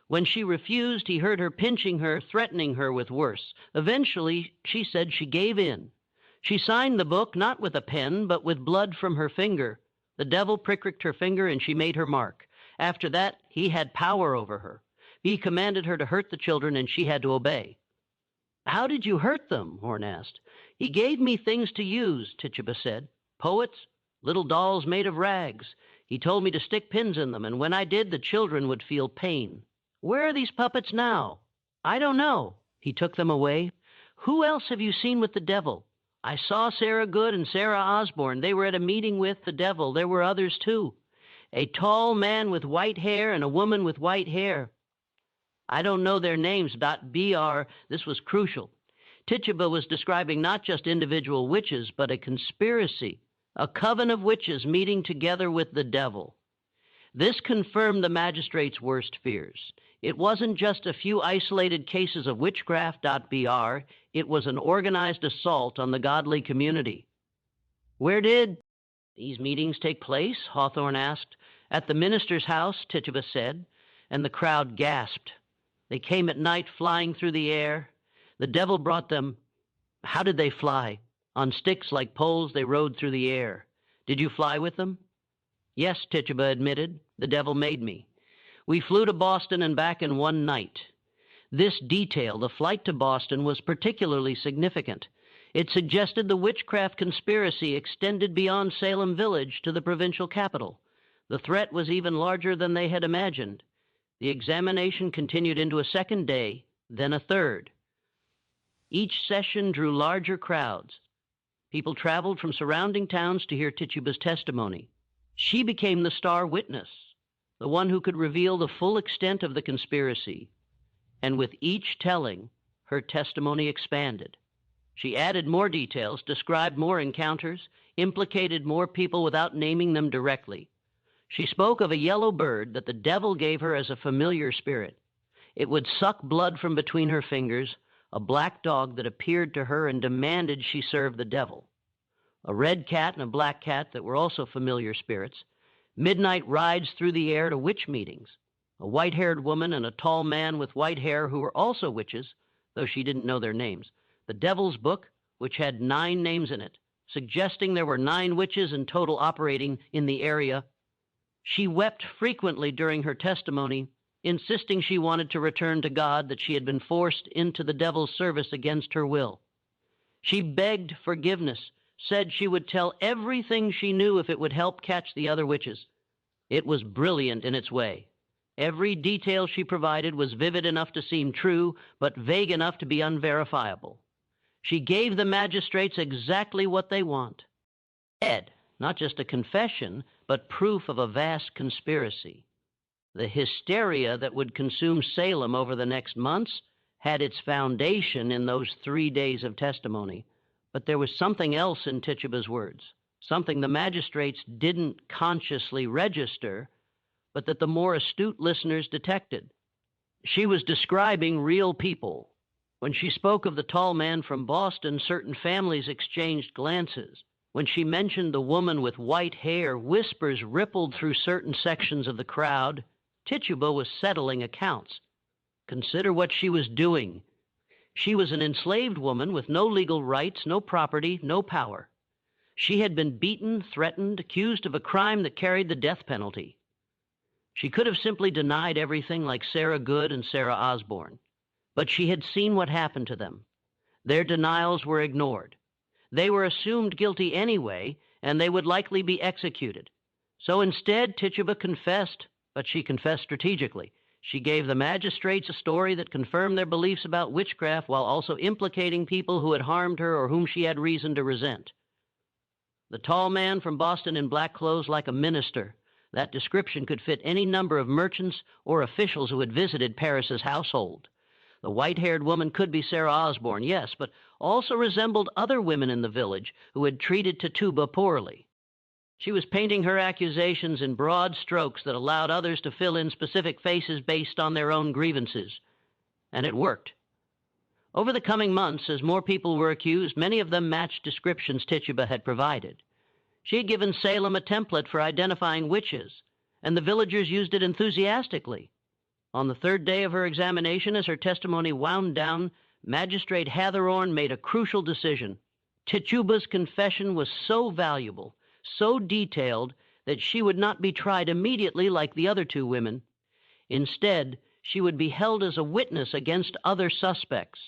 When she refused, he heard her pinching her, threatening her with worse. Eventually, she said she gave in. She signed the book not with a pen, but with blood from her finger. The devil pricked her finger, and she made her mark. After that, he had power over her. He commanded her to hurt the children, and she had to obey. "How did you hurt them?" Horn asked. "He gave me things to use," Tituba said. "Poets, little dolls made of rags. He told me to stick pins in them, and when I did, the children would feel pain." "Where are these puppets now?" "I don't know. He took them away." "Who else have you seen with the devil?" "I saw Sarah Good and Sarah Osborne. They were at a meeting with the devil. There were others, too. A tall man with white hair and a woman with white hair. I don't know their names, .br. This was crucial. Tituba was describing not just individual witches, but a conspiracy, a coven of witches meeting together with the devil. This confirmed the magistrate's worst fears. It wasn't just a few isolated cases of witchcraft. .br. It was an organized assault on the godly community. "Where did these meetings take place?" Hawthorne asked. "At the minister's house," Tituba said, and the crowd gasped. "They came at night, flying through the air. The devil brought them." "How did they fly?" "On sticks like poles they rode through the air." "Did you fly with them?" "Yes," Tituba admitted. "The devil made me. We flew to Boston and back in one night." This detail, the flight to Boston, was particularly significant. It suggested the witchcraft conspiracy extended beyond Salem Village to the provincial capital. The threat was even larger than they had imagined. The examination continued into a second day, then a third. Each session drew larger crowds. People traveled from surrounding towns to hear Tituba's testimony. She became the star witness, the one who could reveal the full extent of the conspiracy. And with each telling, her testimony expanded. She added more details, described more encounters, implicated more people without naming them directly. She spoke of a yellow bird that the devil gave her as a familiar spirit. It would suck blood from between her fingers, a black dog that appeared to her and demanded she serve the devil. A red cat and a black cat that were also familiar spirits. Midnight rides through the air to witch meetings. A white-haired woman and a tall man with white hair who were also witches, though she didn't know their names. The Devil's Book, which had 9 names in it, suggesting there were 9 witches in total operating in the area. She wept frequently during her testimony, insisting she wanted to return to God, that she had been forced into the devil's service against her will. She begged forgiveness, said she would tell everything she knew if it would help catch the other witches. It was brilliant in its way. Every detail she provided was vivid enough to seem true, but vague enough to be unverifiable. She gave the magistrates exactly what they want. Not just a confession, but proof of a vast conspiracy. The hysteria that would consume Salem over the next months had its foundation in those 3 days of testimony. But there was something else in Tituba's words. something the magistrates didn't consciously register, but that the more astute listeners detected. She was describing real people. When she spoke of the tall man from Boston, certain families exchanged glances. When she mentioned the woman with white hair, whispers rippled through certain sections of the crowd. Tituba was settling accounts. Consider what she was doing. She was an enslaved woman with no legal rights, no property, no power. She had been beaten, threatened, accused of a crime that carried the death penalty. She could have simply denied everything like Sarah Good and Sarah Osborne, but she had seen what happened to them. Their denials were ignored. They were assumed guilty anyway, and they would likely be executed. So instead, Tituba confessed, but she confessed strategically. She gave the magistrates a story that confirmed their beliefs about witchcraft while also implicating people who had harmed her or whom she had reason to resent. The tall man from Boston in black clothes like a minister. That description could fit any number of merchants or officials who had visited Paris's household. The white-haired woman could be Sarah Osborne, yes, but also resembled other women in the village who had treated Tituba poorly. She was painting her accusations in broad strokes that allowed others to fill in specific faces based on their own grievances. And it worked. Over the coming months, as more people were accused, many of them matched descriptions Tituba had provided. She had given Salem a template for identifying witches, and the villagers used it enthusiastically. On the third day of her examination, as her testimony wound down, Magistrate Hathorne made a crucial decision. Tituba's confession was so valuable, so detailed, that she would not be tried immediately like the other two women. Instead, she would be held as a witness against other suspects.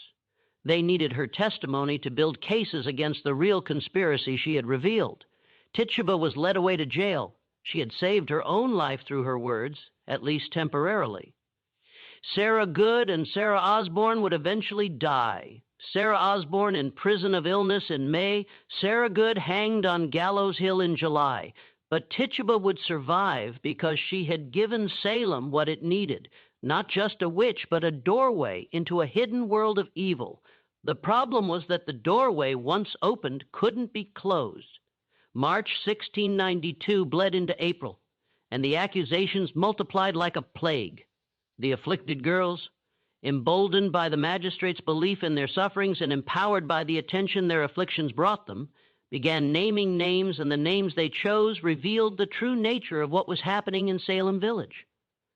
They needed her testimony to build cases against the real conspiracy she had revealed. Tituba was led away to jail. She had saved her own life through her words, at least temporarily. Sarah Good and Sarah Osborne would eventually die. Sarah Osborne in prison of illness in May, Sarah Good hanged on Gallows Hill in July. But Tituba would survive because she had given Salem what it needed, not just a witch, but a doorway into a hidden world of evil. The problem was that the doorway, once opened, couldn't be closed. March 1692 bled into April, and the accusations multiplied like a plague. The afflicted girls, emboldened by the magistrates' belief in their sufferings and empowered by the attention their afflictions brought them, began naming names, and the names they chose revealed the true nature of what was happening in Salem Village.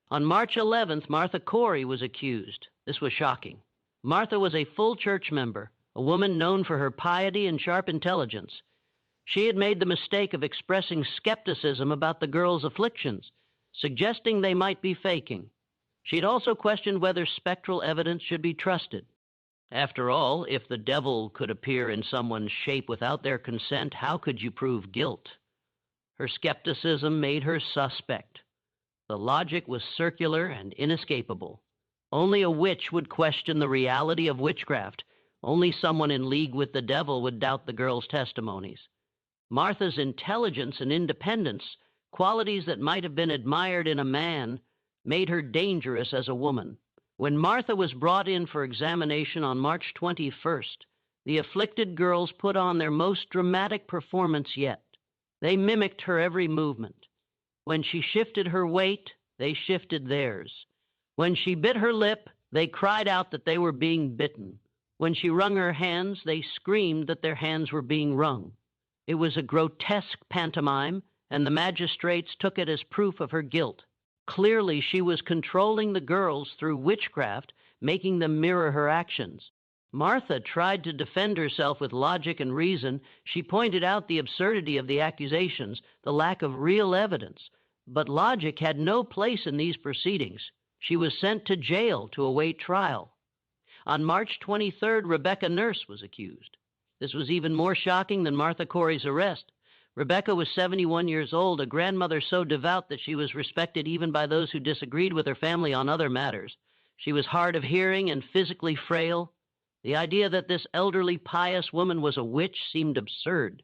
On March 11th, Martha Corey was accused. This was shocking. Martha was a full church member, a woman known for her piety and sharp intelligence. She had made the mistake of expressing skepticism about the girls' afflictions, suggesting they might be faking. She had also questioned whether spectral evidence should be trusted. After all, if the devil could appear in someone's shape without their consent, how could you prove guilt? Her skepticism made her suspect. The logic was circular and inescapable. Only a witch would question the reality of witchcraft. Only someone in league with the devil would doubt the girls' testimonies. Martha's intelligence and independence, qualities that might have been admired in a man, made her dangerous as a woman. When Martha was brought in for examination on March 21st, the afflicted girls put on their most dramatic performance yet. They mimicked her every movement. When she shifted her weight, they shifted theirs. When she bit her lip, they cried out that they were being bitten. When she wrung her hands, they screamed that their hands were being wrung. It was a grotesque pantomime, and the magistrates took it as proof of her guilt. Clearly, she was controlling the girls through witchcraft, making them mirror her actions. Martha tried to defend herself with logic and reason. She pointed out the absurdity of the accusations, the lack of real evidence. But logic had no place in these proceedings. She was sent to jail to await trial. On March 23rd, Rebecca Nurse was accused. This was even more shocking than Martha Corey's arrest. Rebecca was 71 years old, a grandmother so devout that she was respected even by those who disagreed with her family on other matters. She was hard of hearing and physically frail. The idea that this elderly, pious woman was a witch seemed absurd.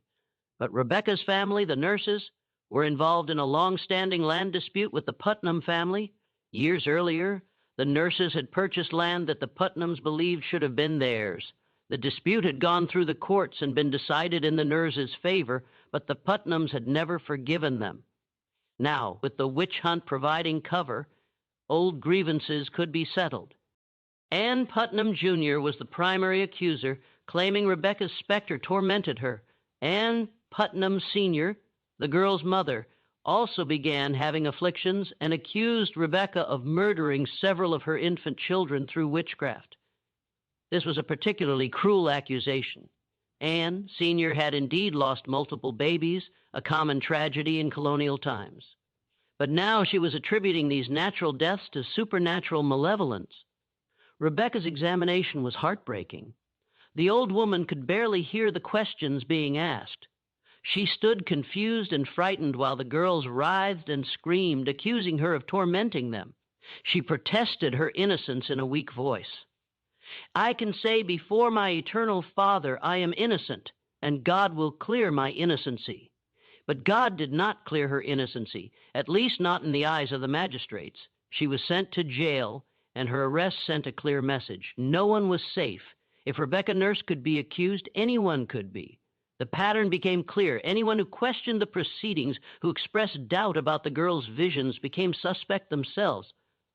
But Rebecca's family, the Nurses, were involved in a long-standing land dispute with the Putnam family. Years earlier, the Nurses had purchased land that the Putnams believed should have been theirs. The dispute had gone through the courts and been decided in the nurses' favor, but the Putnams had never forgiven them. Now, with the witch hunt providing cover, old grievances could be settled. Ann Putnam Jr. was the primary accuser, claiming Rebecca's specter tormented her. Ann Putnam Sr., the girl's mother, also began having afflictions and accused Rebecca of murdering several of her infant children through witchcraft. This was a particularly cruel accusation. Anne Sr. had indeed lost multiple babies, a common tragedy in colonial times. But now she was attributing these natural deaths to supernatural malevolence. Rebecca's examination was heartbreaking. The old woman could barely hear the questions being asked. She stood confused and frightened while the girls writhed and screamed, accusing her of tormenting them. She protested her innocence in a weak voice. "I can say before my eternal Father I am innocent, and God will clear my innocency." But God did not clear her innocency, at least not in the eyes of the magistrates. She was sent to jail, and her arrest sent a clear message. No one was safe. If Rebecca Nurse could be accused, anyone could be. The pattern became clear. Anyone who questioned the proceedings, who expressed doubt about the girl's visions, became suspect themselves.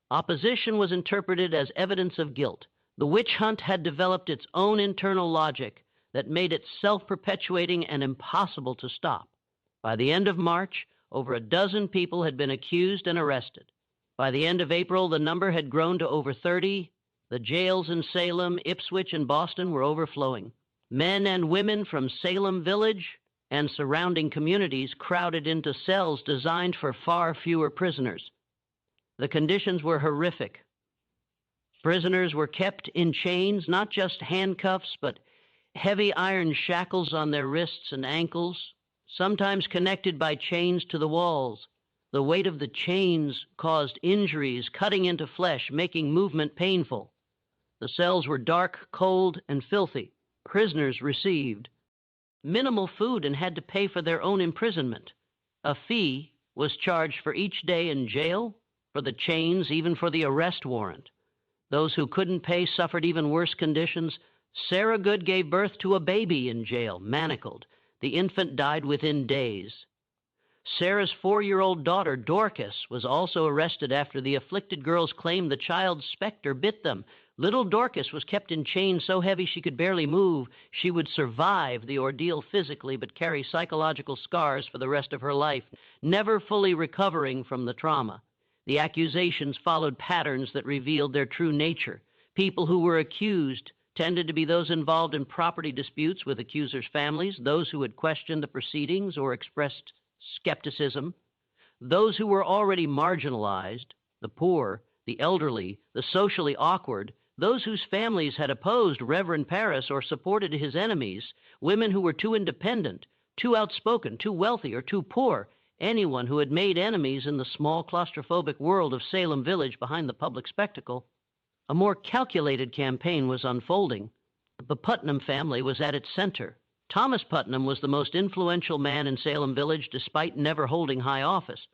Opposition was interpreted as evidence of guilt. The witch hunt had developed its own internal logic that made it self-perpetuating and impossible to stop. By the end of March, over a dozen people had been accused and arrested. By the end of April, the number had grown to over 30. The jails in Salem, Ipswich, and Boston were overflowing. Men and women from Salem Village and surrounding communities crowded into cells designed for far fewer prisoners. The conditions were horrific. Prisoners were kept in chains, not just handcuffs, but heavy iron shackles on their wrists and ankles, sometimes connected by chains to the walls. The weight of the chains caused injuries, cutting into flesh, making movement painful. The cells were dark, cold, and filthy. Prisoners received minimal food and had to pay for their own imprisonment. A fee was charged for each day in jail, for the chains, even for the arrest warrant. Those who couldn't pay suffered even worse conditions. Sarah Good gave birth to a baby in jail, manacled. The infant died within days. Sarah's 4-year-old daughter, Dorcas, was also arrested after the afflicted girls claimed the child's specter bit them. Little Dorcas was kept in chains so heavy she could barely move. She would survive the ordeal physically, but carry psychological scars for the rest of her life, never fully recovering from the trauma. The accusations followed patterns that revealed their true nature. People who were accused tended to be those involved in property disputes with accusers' families, those who had questioned the proceedings or expressed skepticism, those who were already marginalized, the poor, the elderly, the socially awkward, those whose families had opposed Reverend Parris or supported his enemies, women who were too independent, too outspoken, too wealthy, or too poor, anyone who had made enemies in the small claustrophobic world of Salem Village behind the public spectacle. A more calculated campaign was unfolding. The Putnam family was at its center. Thomas Putnam was the most influential man in Salem Village despite never holding high office.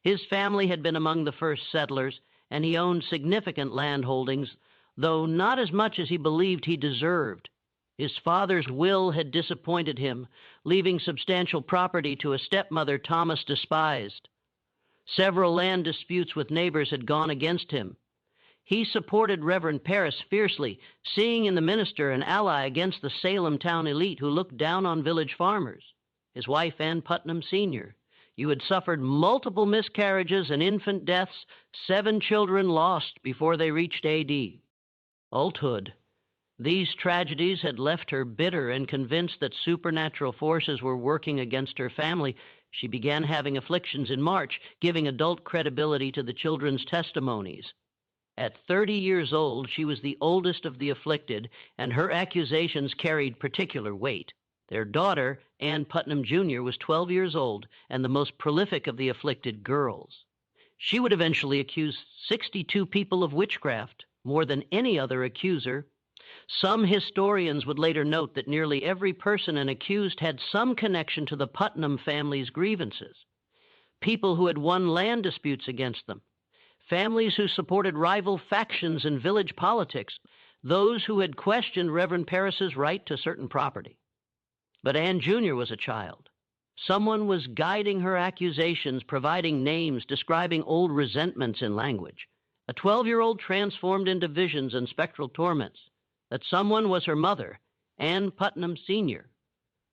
His family had been among the first settlers, and he owned significant land holdings, though not as much as he believed he deserved. His father's will had disappointed him, leaving substantial property to a stepmother Thomas despised. Several land disputes with neighbors had gone against him. He supported Reverend Parris fiercely, seeing in the minister an ally against the Salem town elite who looked down on village farmers. His wife, Ann Putnam Sr., you had suffered multiple miscarriages and infant deaths, 7 children lost before they reached AD. Adulthood. These tragedies had left her bitter and convinced that supernatural forces were working against her family. She began having afflictions in March, giving adult credibility to the children's testimonies. At 30 years old, she was the oldest of the afflicted, and her accusations carried particular weight. Their daughter, Ann Putnam Jr., was 12 years old and the most prolific of the afflicted girls. She would eventually accuse 62 people of witchcraft, more than any other accuser. Some historians would later note that nearly every person and accused had some connection to the Putnam family's grievances. People who had won land disputes against them. Families who supported rival factions in village politics. those who had questioned Reverend Parris's right to certain property. But Anne Jr. was a child. Someone was guiding her accusations, providing names, describing old resentments in language. A 12-year-old transformed into visions and spectral torments. That someone was her mother, Ann Putnam Sr.,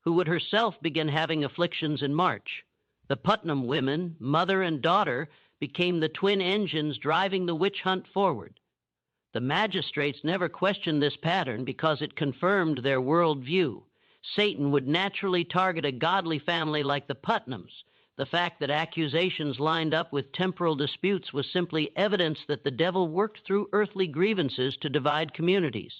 who would herself begin having afflictions in March. The Putnam women, mother and daughter, became the twin engines driving the witch hunt forward. The magistrates never questioned this pattern because it confirmed their worldview. Satan would naturally target a godly family like the Putnams. The fact that accusations lined up with temporal disputes was simply evidence that the devil worked through earthly grievances to divide communities.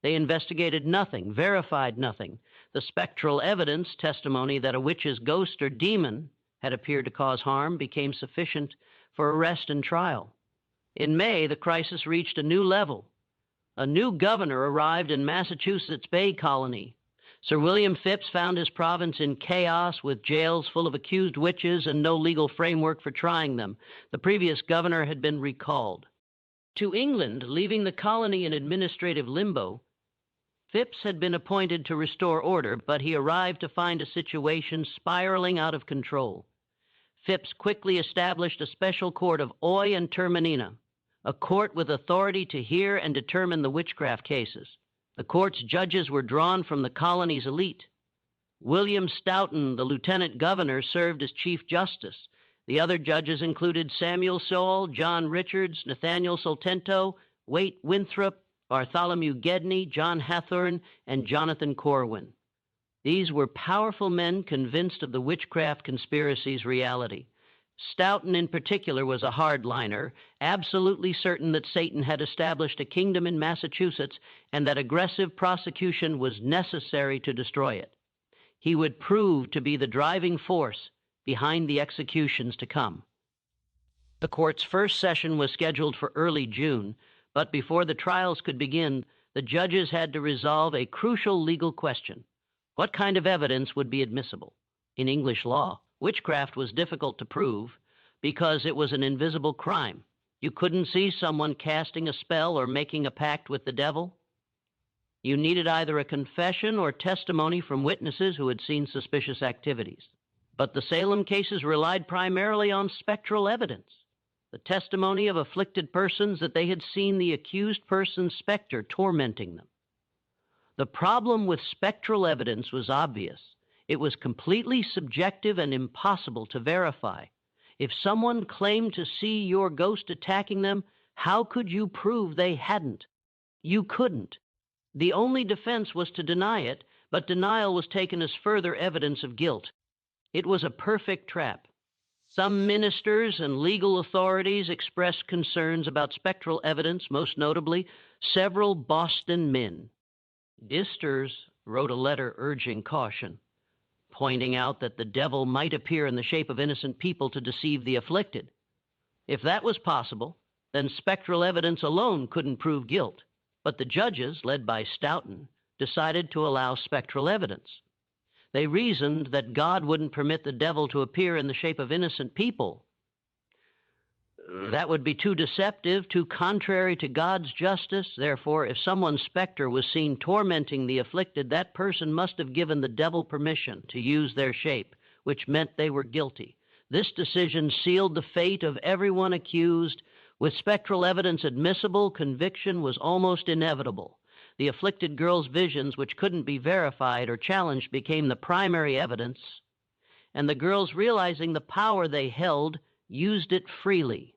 They investigated nothing, verified nothing. The spectral evidence, testimony that a witch's ghost or demon had appeared to cause harm, became sufficient for arrest and trial. In May, the crisis reached a new level. A new governor arrived in Massachusetts Bay Colony. Sir William Phipps found his province in chaos, with jails full of accused witches and no legal framework for trying them. The previous governor had been recalled. To England, leaving the colony in administrative limbo, Phipps had been appointed to restore order, but he arrived to find a situation spiraling out of control. Phipps quickly established a special court of Oi and Terminina, a court with authority to hear and determine the witchcraft cases. The court's judges were drawn from the colony's elite. William Stoughton, the lieutenant governor, served as chief justice. The other judges included Samuel Sowell, John Richards, Nathaniel Soltento, Waite Winthrop, Bartholomew Gedney, John Hathorne, and Jonathan Corwin. These were powerful men convinced of the witchcraft conspiracy's reality. Stoughton in particular was a hardliner, absolutely certain that Satan had established a kingdom in Massachusetts and that aggressive prosecution was necessary to destroy it. He would prove to be the driving force behind the executions to come. The court's first session was scheduled for early June, but before the trials could begin, the judges had to resolve a crucial legal question. What kind of evidence would be admissible? In English law, witchcraft was difficult to prove because it was an invisible crime. You couldn't see someone casting a spell or making a pact with the devil. You needed either a confession or testimony from witnesses who had seen suspicious activities. But the Salem cases relied primarily on spectral evidence, the testimony of afflicted persons that they had seen the accused person's specter tormenting them. The problem with spectral evidence was obvious. It was completely subjective and impossible to verify. If someone claimed to see your ghost attacking them, how could you prove they hadn't? You couldn't. The only defense was to deny it, but denial was taken as further evidence of guilt. It was a perfect trap. Some ministers and legal authorities expressed concerns about spectral evidence, most notably several Boston men. Disters wrote a letter urging caution, pointing out that the devil might appear in the shape of innocent people to deceive the afflicted. If that was possible, then spectral evidence alone couldn't prove guilt. But the judges, led by Stoughton, decided to allow spectral evidence. They reasoned that God wouldn't permit the devil to appear in the shape of innocent people. That would be too deceptive, too contrary to God's justice. Therefore, if someone's specter was seen tormenting the afflicted, that person must have given the devil permission to use their shape, which meant they were guilty. This decision sealed the fate of everyone accused. With spectral evidence admissible, conviction was almost inevitable. The afflicted girl's visions, which couldn't be verified or challenged, became the primary evidence, and the girls, realizing the power they held, used it freely.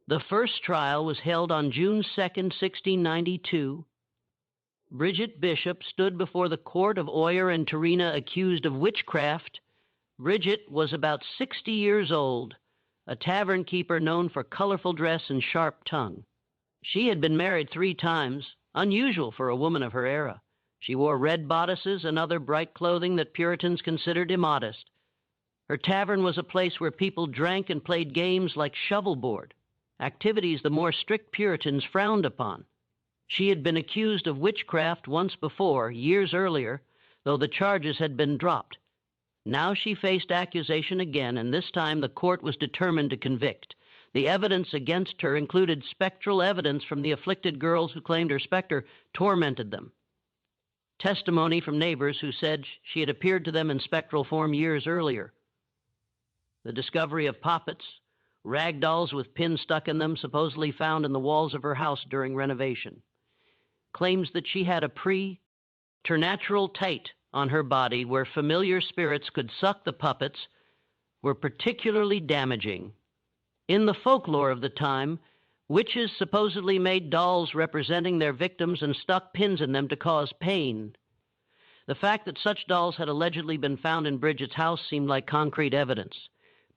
The first trial was held on June 2nd, 1692. Bridget Bishop stood before the court of Oyer and Terina accused of witchcraft. Bridget was about 60 years old, a tavern keeper known for colorful dress and sharp tongue. She had been married 3 times, unusual for a woman of her era. She wore red bodices and other bright clothing that Puritans considered immodest. Her tavern was a place where people drank and played games like shovelboard, activities the more strict Puritans frowned upon. She had been accused of witchcraft once before, years earlier, though the charges had been dropped. Now she faced accusation again, and this time the court was determined to convict. The evidence against her included spectral evidence from the afflicted girls who claimed her specter tormented them. Testimony from neighbors who said she had appeared to them in spectral form years earlier. The discovery of poppets, rag dolls with pins stuck in them supposedly found in the walls of her house during renovation. Claims that she had a preternatural taint on her body where familiar spirits could suck the puppets were particularly damaging. In the folklore of the time, witches supposedly made dolls representing their victims and stuck pins in them to cause pain. The fact that such dolls had allegedly been found in Bridget's house seemed like concrete evidence.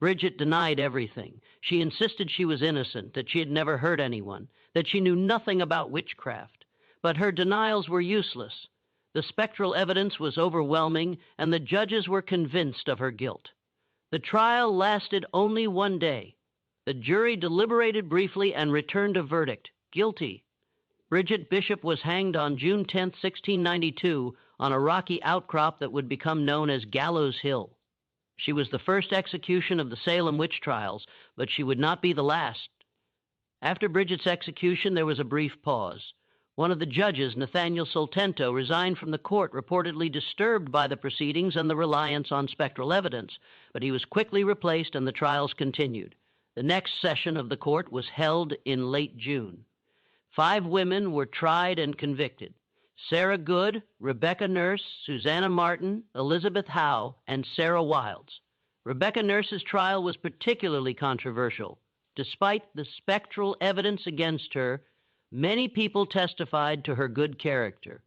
Bridget denied everything. She insisted she was innocent, that she had never hurt anyone, that she knew nothing about witchcraft. But her denials were useless. The spectral evidence was overwhelming, and the judges were convinced of her guilt. The trial lasted only one day. The jury deliberated briefly and returned a verdict, guilty. Bridget Bishop was hanged on June 10, 1692, on a rocky outcrop that would become known as Gallows Hill. She was the first execution of the Salem Witch Trials, but she would not be the last. After Bridget's execution, there was a brief pause. One of the judges, Nathaniel Soltento, resigned from the court, reportedly disturbed by the proceedings and the reliance on spectral evidence, but he was quickly replaced and the trials continued. The next session of the court was held in late June. 5 women were tried and convicted: Sarah Good, Rebecca Nurse, Susanna Martin, Elizabeth Howe, and Sarah Wilds. Rebecca Nurse's trial was particularly controversial. Despite the spectral evidence against her, many people testified to her good character.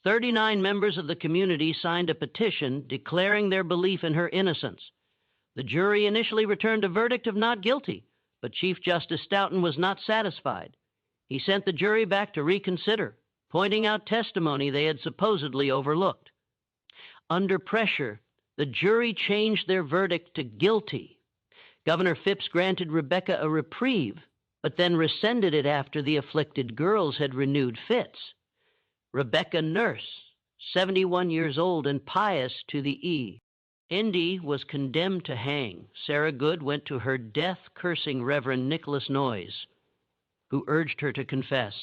39 members of the community signed a petition declaring their belief in her innocence. The jury initially returned a verdict of not guilty, but Chief Justice Stoughton was not satisfied. He sent the jury back to reconsider, pointing out testimony they had supposedly overlooked. Under pressure, the jury changed their verdict to guilty. Governor Phipps granted Rebecca a reprieve, but then rescinded it after the afflicted girls had renewed fits. Rebecca Nurse, 71 years old and pious to the E. Indy was condemned to hang. Sarah Good went to her death cursing Reverend Nicholas Noyes, who urged her to confess.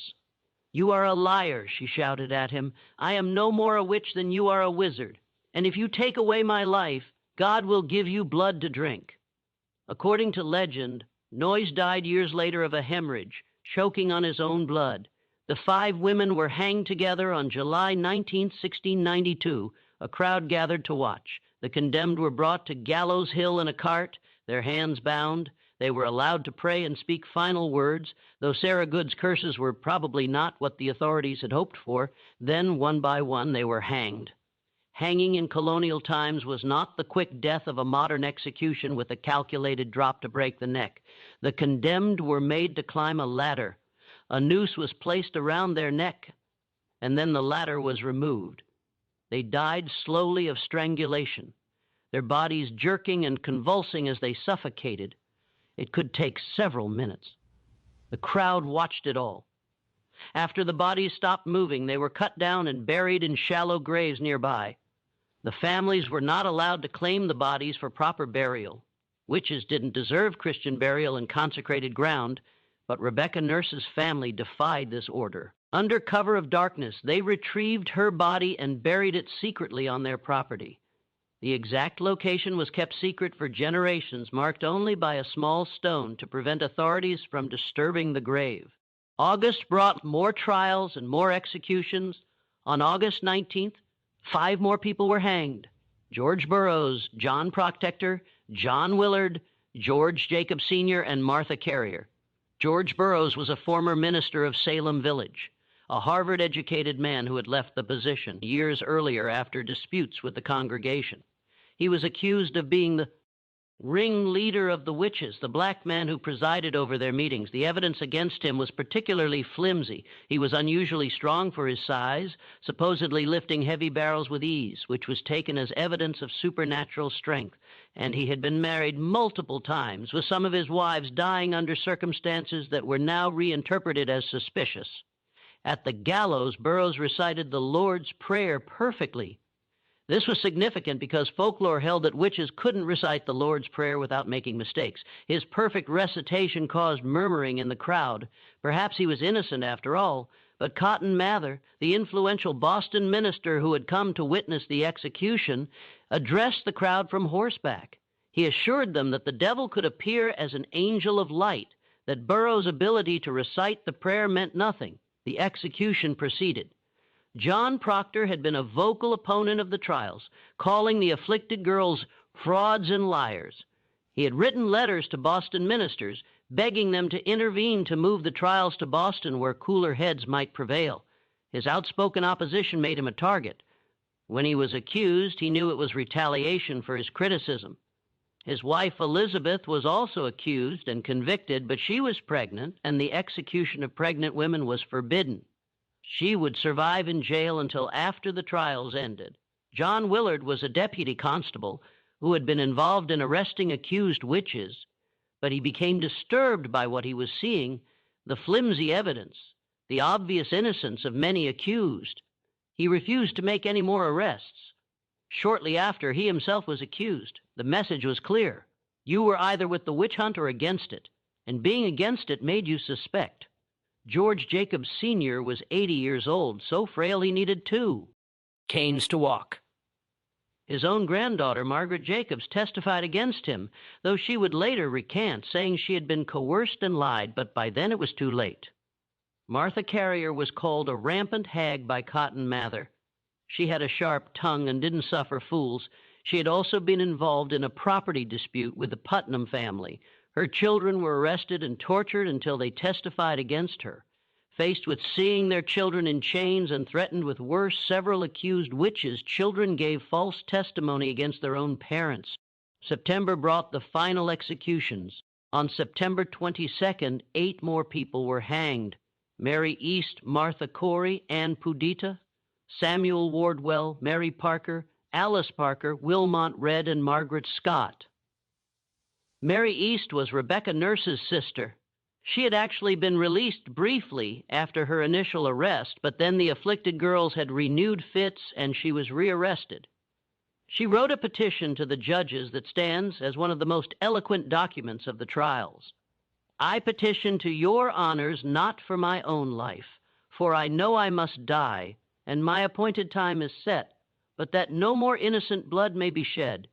"You are a liar," she shouted at him. "I am no more a witch than you are a wizard, and if you take away my life, God will give you blood to drink." According to legend, Noyes died years later of a hemorrhage, choking on his own blood. The 5 women were hanged together on July 19, 1692. A crowd gathered to watch. The condemned were brought to Gallows Hill in a cart, their hands bound. They were allowed to pray and speak final words, though Sarah Good's curses were probably not what the authorities had hoped for. Then, one by one, they were hanged. Hanging in colonial times was not the quick death of a modern execution with a calculated drop to break the neck. The condemned were made to climb a ladder. A noose was placed around their neck, and then the ladder was removed. They died slowly of strangulation, their bodies jerking and convulsing as they suffocated. It could take several minutes. The crowd watched it all. After the bodies stopped moving, they were cut down and buried in shallow graves nearby. The families were not allowed to claim the bodies for proper burial. Witches didn't deserve Christian burial in consecrated ground, but Rebecca Nurse's family defied this order. Under cover of darkness, they retrieved her body and buried it secretly on their property. The exact location was kept secret for generations, marked only by a small stone to prevent authorities from disturbing the grave. August brought more trials and more executions. On August 19th, 5 more people were hanged: George Burroughs, John Proctor, John Willard, George Jacob Sr., and Martha Carrier. George Burroughs was a former minister of Salem Village, a Harvard-educated man who had left the position years earlier after disputes with the congregation. He was accused of being the ringleader of the witches, the black man who presided over their meetings. The evidence against him was particularly flimsy. He was unusually strong for his size, supposedly lifting heavy barrels with ease, which was taken as evidence of supernatural strength. And he had been married multiple times, with some of his wives dying under circumstances that were now reinterpreted as suspicious. At the gallows, Burroughs recited the Lord's Prayer perfectly. This was significant because folklore held that witches couldn't recite the Lord's Prayer without making mistakes. His perfect recitation caused murmuring in the crowd. Perhaps he was innocent after all, but Cotton Mather, the influential Boston minister who had come to witness the execution, addressed the crowd from horseback. He assured them that the devil could appear as an angel of light, that Burroughs' ability to recite the prayer meant nothing. The execution proceeded. John Proctor had been a vocal opponent of the trials, calling the afflicted girls frauds and liars. He had written letters to Boston ministers, begging them to intervene to move the trials to Boston where cooler heads might prevail. His outspoken opposition made him a target. When he was accused, he knew it was retaliation for his criticism. His wife Elizabeth was also accused and convicted, but she was pregnant, and the execution of pregnant women was forbidden. She would survive in jail until after the trials ended. John Willard was a deputy constable who had been involved in arresting accused witches, but he became disturbed by what he was seeing, the flimsy evidence, the obvious innocence of many accused. He refused to make any more arrests. Shortly after, he himself was accused. The message was clear. You were either with the witch hunt or against it, and being against it made you suspect. George Jacobs Sr. was 80 years old, so frail he needed 2 canes to walk. His own granddaughter, Margaret Jacobs, testified against him, though she would later recant, saying she had been coerced and lied, but by then it was too late. Martha Carrier was called a rampant hag by Cotton Mather. She had a sharp tongue and didn't suffer fools. She had also been involved in a property dispute with the Putnam family. Her children were arrested and tortured until they testified against her. Faced with seeing their children in chains and threatened with worse, several accused witches, children gave false testimony against their own parents. September brought the final executions. On September 22nd, 8 more people were hanged. Mary East, Martha Corey, Ann Pudita, Samuel Wardwell, Mary Parker, Alice Parker, Wilmot Red, and Margaret Scott. Mary East was Rebecca Nurse's sister. She had actually been released briefly after her initial arrest, but then the afflicted girls had renewed fits and she was rearrested. She wrote a petition to the judges that stands as one of the most eloquent documents of the trials. I petition to your honors not for my own life, for I know I must die, and my appointed time is set, but that no more innocent blood may be shed.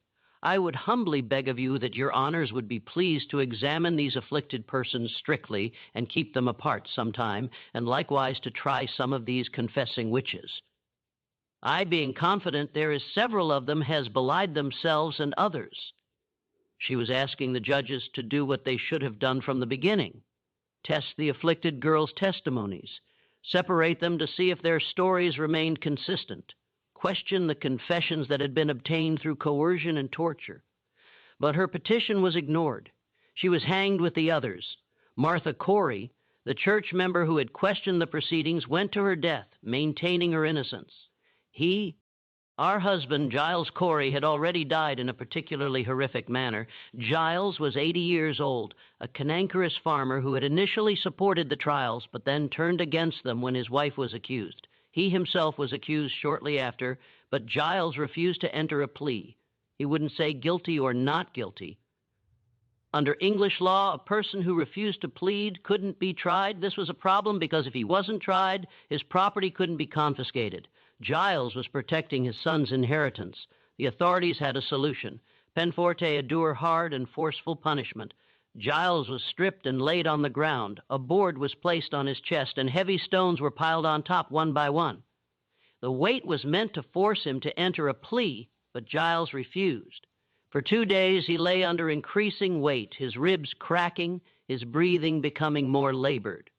I would humbly beg of you that your honors would be pleased to examine these afflicted persons strictly and keep them apart sometime, and likewise to try some of these confessing witches. I, being confident there is several of them, has belied themselves and others. She was asking the judges to do what they should have done from the beginning: test the afflicted girls' testimonies, separate them to see if their stories remained consistent, question the confessions that had been obtained through coercion and torture. But her petition was ignored. She was hanged with the others. Martha Corey, the church member who had questioned the proceedings, went to her death, maintaining her innocence. Our husband, Giles Corey, had already died in a particularly horrific manner. Giles was 80 years old, a cantankerous farmer who had initially supported the trials, but then turned against them when his wife was accused. He himself was accused shortly after, but Giles refused to enter a plea. He wouldn't say guilty or not guilty. Under English law, a person who refused to plead couldn't be tried. This was a problem because if he wasn't tried, his property couldn't be confiscated. Giles was protecting his son's inheritance. The authorities had a solution: Penforte endure hard and forceful punishment. Giles was stripped and laid on the ground. A board was placed on his chest, and heavy stones were piled on top one by one. The weight was meant to force him to enter a plea, but Giles refused. For 2 days he lay under increasing weight, his ribs cracking, his breathing becoming more labored.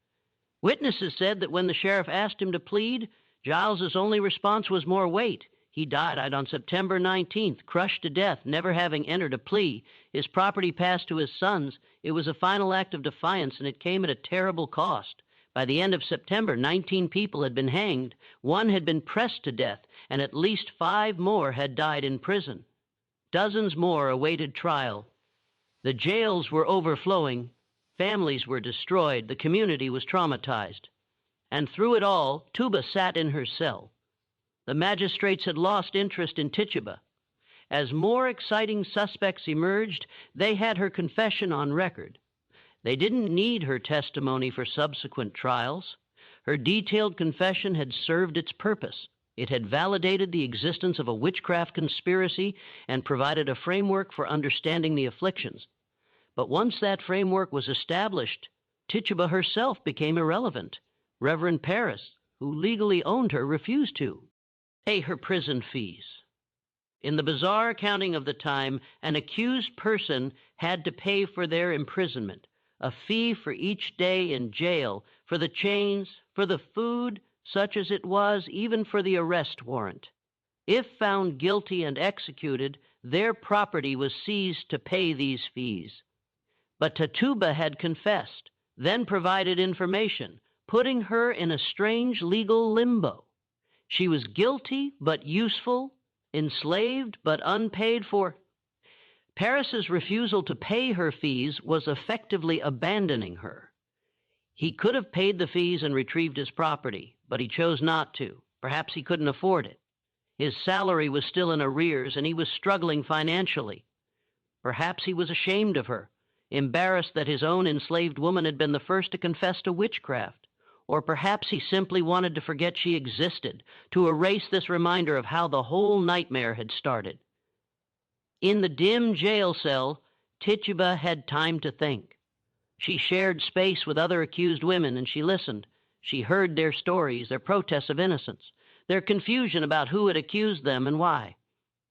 Witnesses said that when the sheriff asked him to plead, Giles's only response was more weight. He died on September 19th, crushed to death, never having entered a plea. His property passed to his sons. It was a final act of defiance, and it came at a terrible cost. By the end of September, 19 people had been hanged, 1 had been pressed to death, and at least 5 more had died in prison. Dozens more awaited trial. The jails were overflowing. Families were destroyed. The community was traumatized. And through it all, Tuba sat in her cell. The magistrates had lost interest in Tituba. As more exciting suspects emerged, they had her confession on record. They didn't need her testimony for subsequent trials. Her detailed confession had served its purpose. It had validated the existence of a witchcraft conspiracy and provided a framework for understanding the afflictions. But once that framework was established, Tituba herself became irrelevant. Reverend Parris, who legally owned her, refused to pay her prison fees. In the bizarre accounting of the time, an accused person had to pay for their imprisonment, a fee for each day in jail, for the chains, for the food, such as it was, even for the arrest warrant. If found guilty and executed, their property was seized to pay these fees. But Tituba had confessed, then provided information, putting her in a strange legal limbo. She was guilty but useful, enslaved but unpaid for. Parris's refusal to pay her fees was effectively abandoning her. He could have paid the fees and retrieved his property, but he chose not to. Perhaps he couldn't afford it. His salary was still in arrears, and he was struggling financially. Perhaps he was ashamed of her, embarrassed that his own enslaved woman had been the first to confess to witchcraft. Or perhaps he simply wanted to forget she existed, to erase this reminder of how the whole nightmare had started. In the dim jail cell, Tituba had time to think. She shared space with other accused women, and she listened. She heard their stories, their protests of innocence, their confusion about who had accused them and why.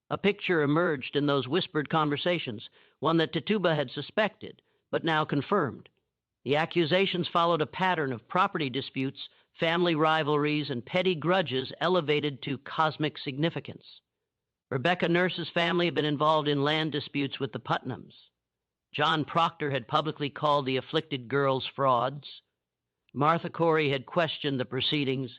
A picture emerged in those whispered conversations, one that Tituba had suspected, but now confirmed. The accusations followed a pattern of property disputes, family rivalries, and petty grudges elevated to cosmic significance. Rebecca Nurse's family had been involved in land disputes with the Putnams. John Proctor had publicly called the afflicted girls frauds. Martha Corey had questioned the proceedings.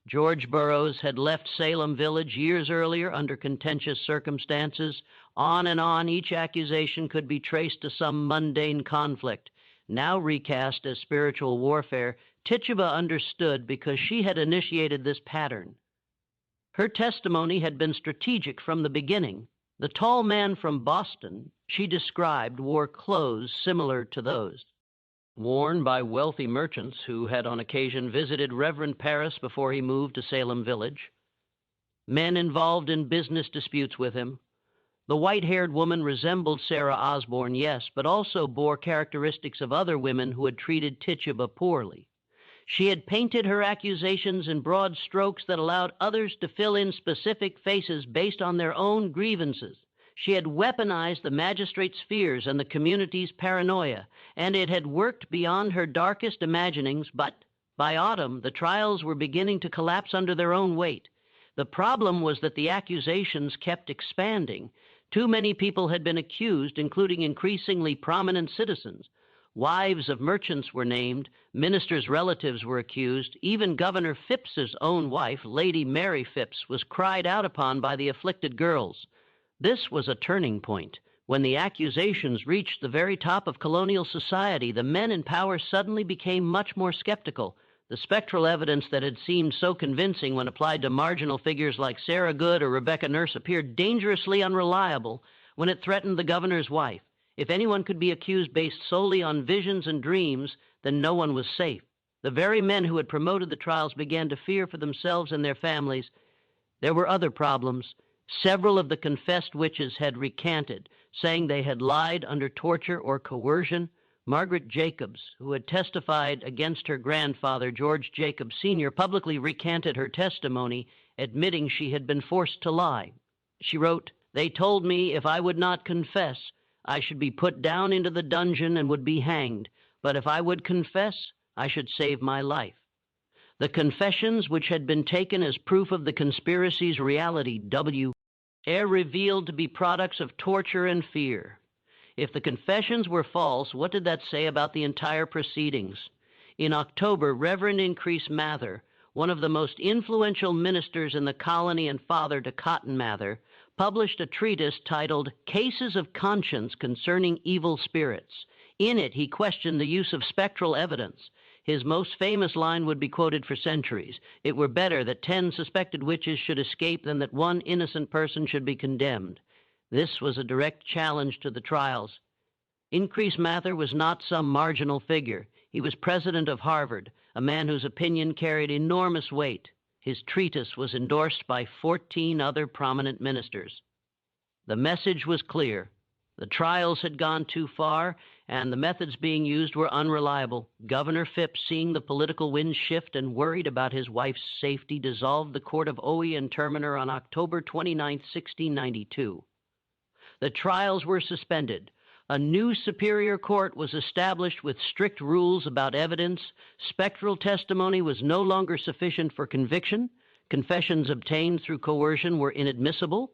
George Burroughs had left Salem Village years earlier under contentious circumstances. On and on, each accusation could be traced to some mundane conflict. Now recast as spiritual warfare, Tituba understood because she had initiated this pattern. Her testimony had been strategic from the beginning. The tall man from Boston she described wore clothes similar to those worn by wealthy merchants who had on occasion visited Reverend Parris before he moved to Salem Village. Men involved in business disputes with him. The white-haired woman resembled Sarah Osborne, yes, but also bore characteristics of other women who had treated Tituba poorly. She had painted her accusations in broad strokes that allowed others to fill in specific faces based on their own grievances. She had weaponized the magistrate's fears and the community's paranoia, and it had worked beyond her darkest imaginings, but by autumn, the trials were beginning to collapse under their own weight. The problem was that the accusations kept expanding. Too many people had been accused, including increasingly prominent citizens. Wives of merchants were named, ministers' relatives were accused, even Governor Phipps's own wife, Lady Mary Phipps, was cried out upon by the afflicted girls. This was a turning point. When the accusations reached the very top of colonial society, the men in power suddenly became much more skeptical. The spectral evidence that had seemed so convincing when applied to marginal figures like Sarah Good or Rebecca Nurse appeared dangerously unreliable when it threatened the governor's wife. If anyone could be accused based solely on visions and dreams, then no one was safe. The very men who had promoted the trials began to fear for themselves and their families. There were other problems. Several of the confessed witches had recanted, saying they had lied under torture or coercion. Margaret Jacobs, who had testified against her grandfather, George Jacobs Sr., publicly recanted her testimony, admitting she had been forced to lie. She wrote, "They told me if I would not confess, I should be put down into the dungeon and would be hanged, but if I would confess, I should save my life." The confessions, which had been taken as proof of the conspiracy's reality, were revealed to be products of torture and fear. If the confessions were false, what did that say about the entire proceedings? In October, Reverend Increase Mather, one of the most influential ministers in the colony and father to Cotton Mather, published a treatise titled Cases of Conscience Concerning Evil Spirits. In it, he questioned the use of spectral evidence. His most famous line would be quoted for centuries. It were better that 10 suspected witches should escape than that one innocent person should be condemned. This was a direct challenge to the trials. Increase Mather was not some marginal figure. He was president of Harvard, a man whose opinion carried enormous weight. His treatise was endorsed by 14 other prominent ministers. The message was clear. The trials had gone too far, and the methods being used were unreliable. Governor Phipps, seeing the political winds shift and worried about his wife's safety, dissolved the court of Owe and Terminer on October 29, 1692. The trials were suspended. A new superior court was established with strict rules about evidence. Spectral testimony was no longer sufficient for conviction. Confessions obtained through coercion were inadmissible.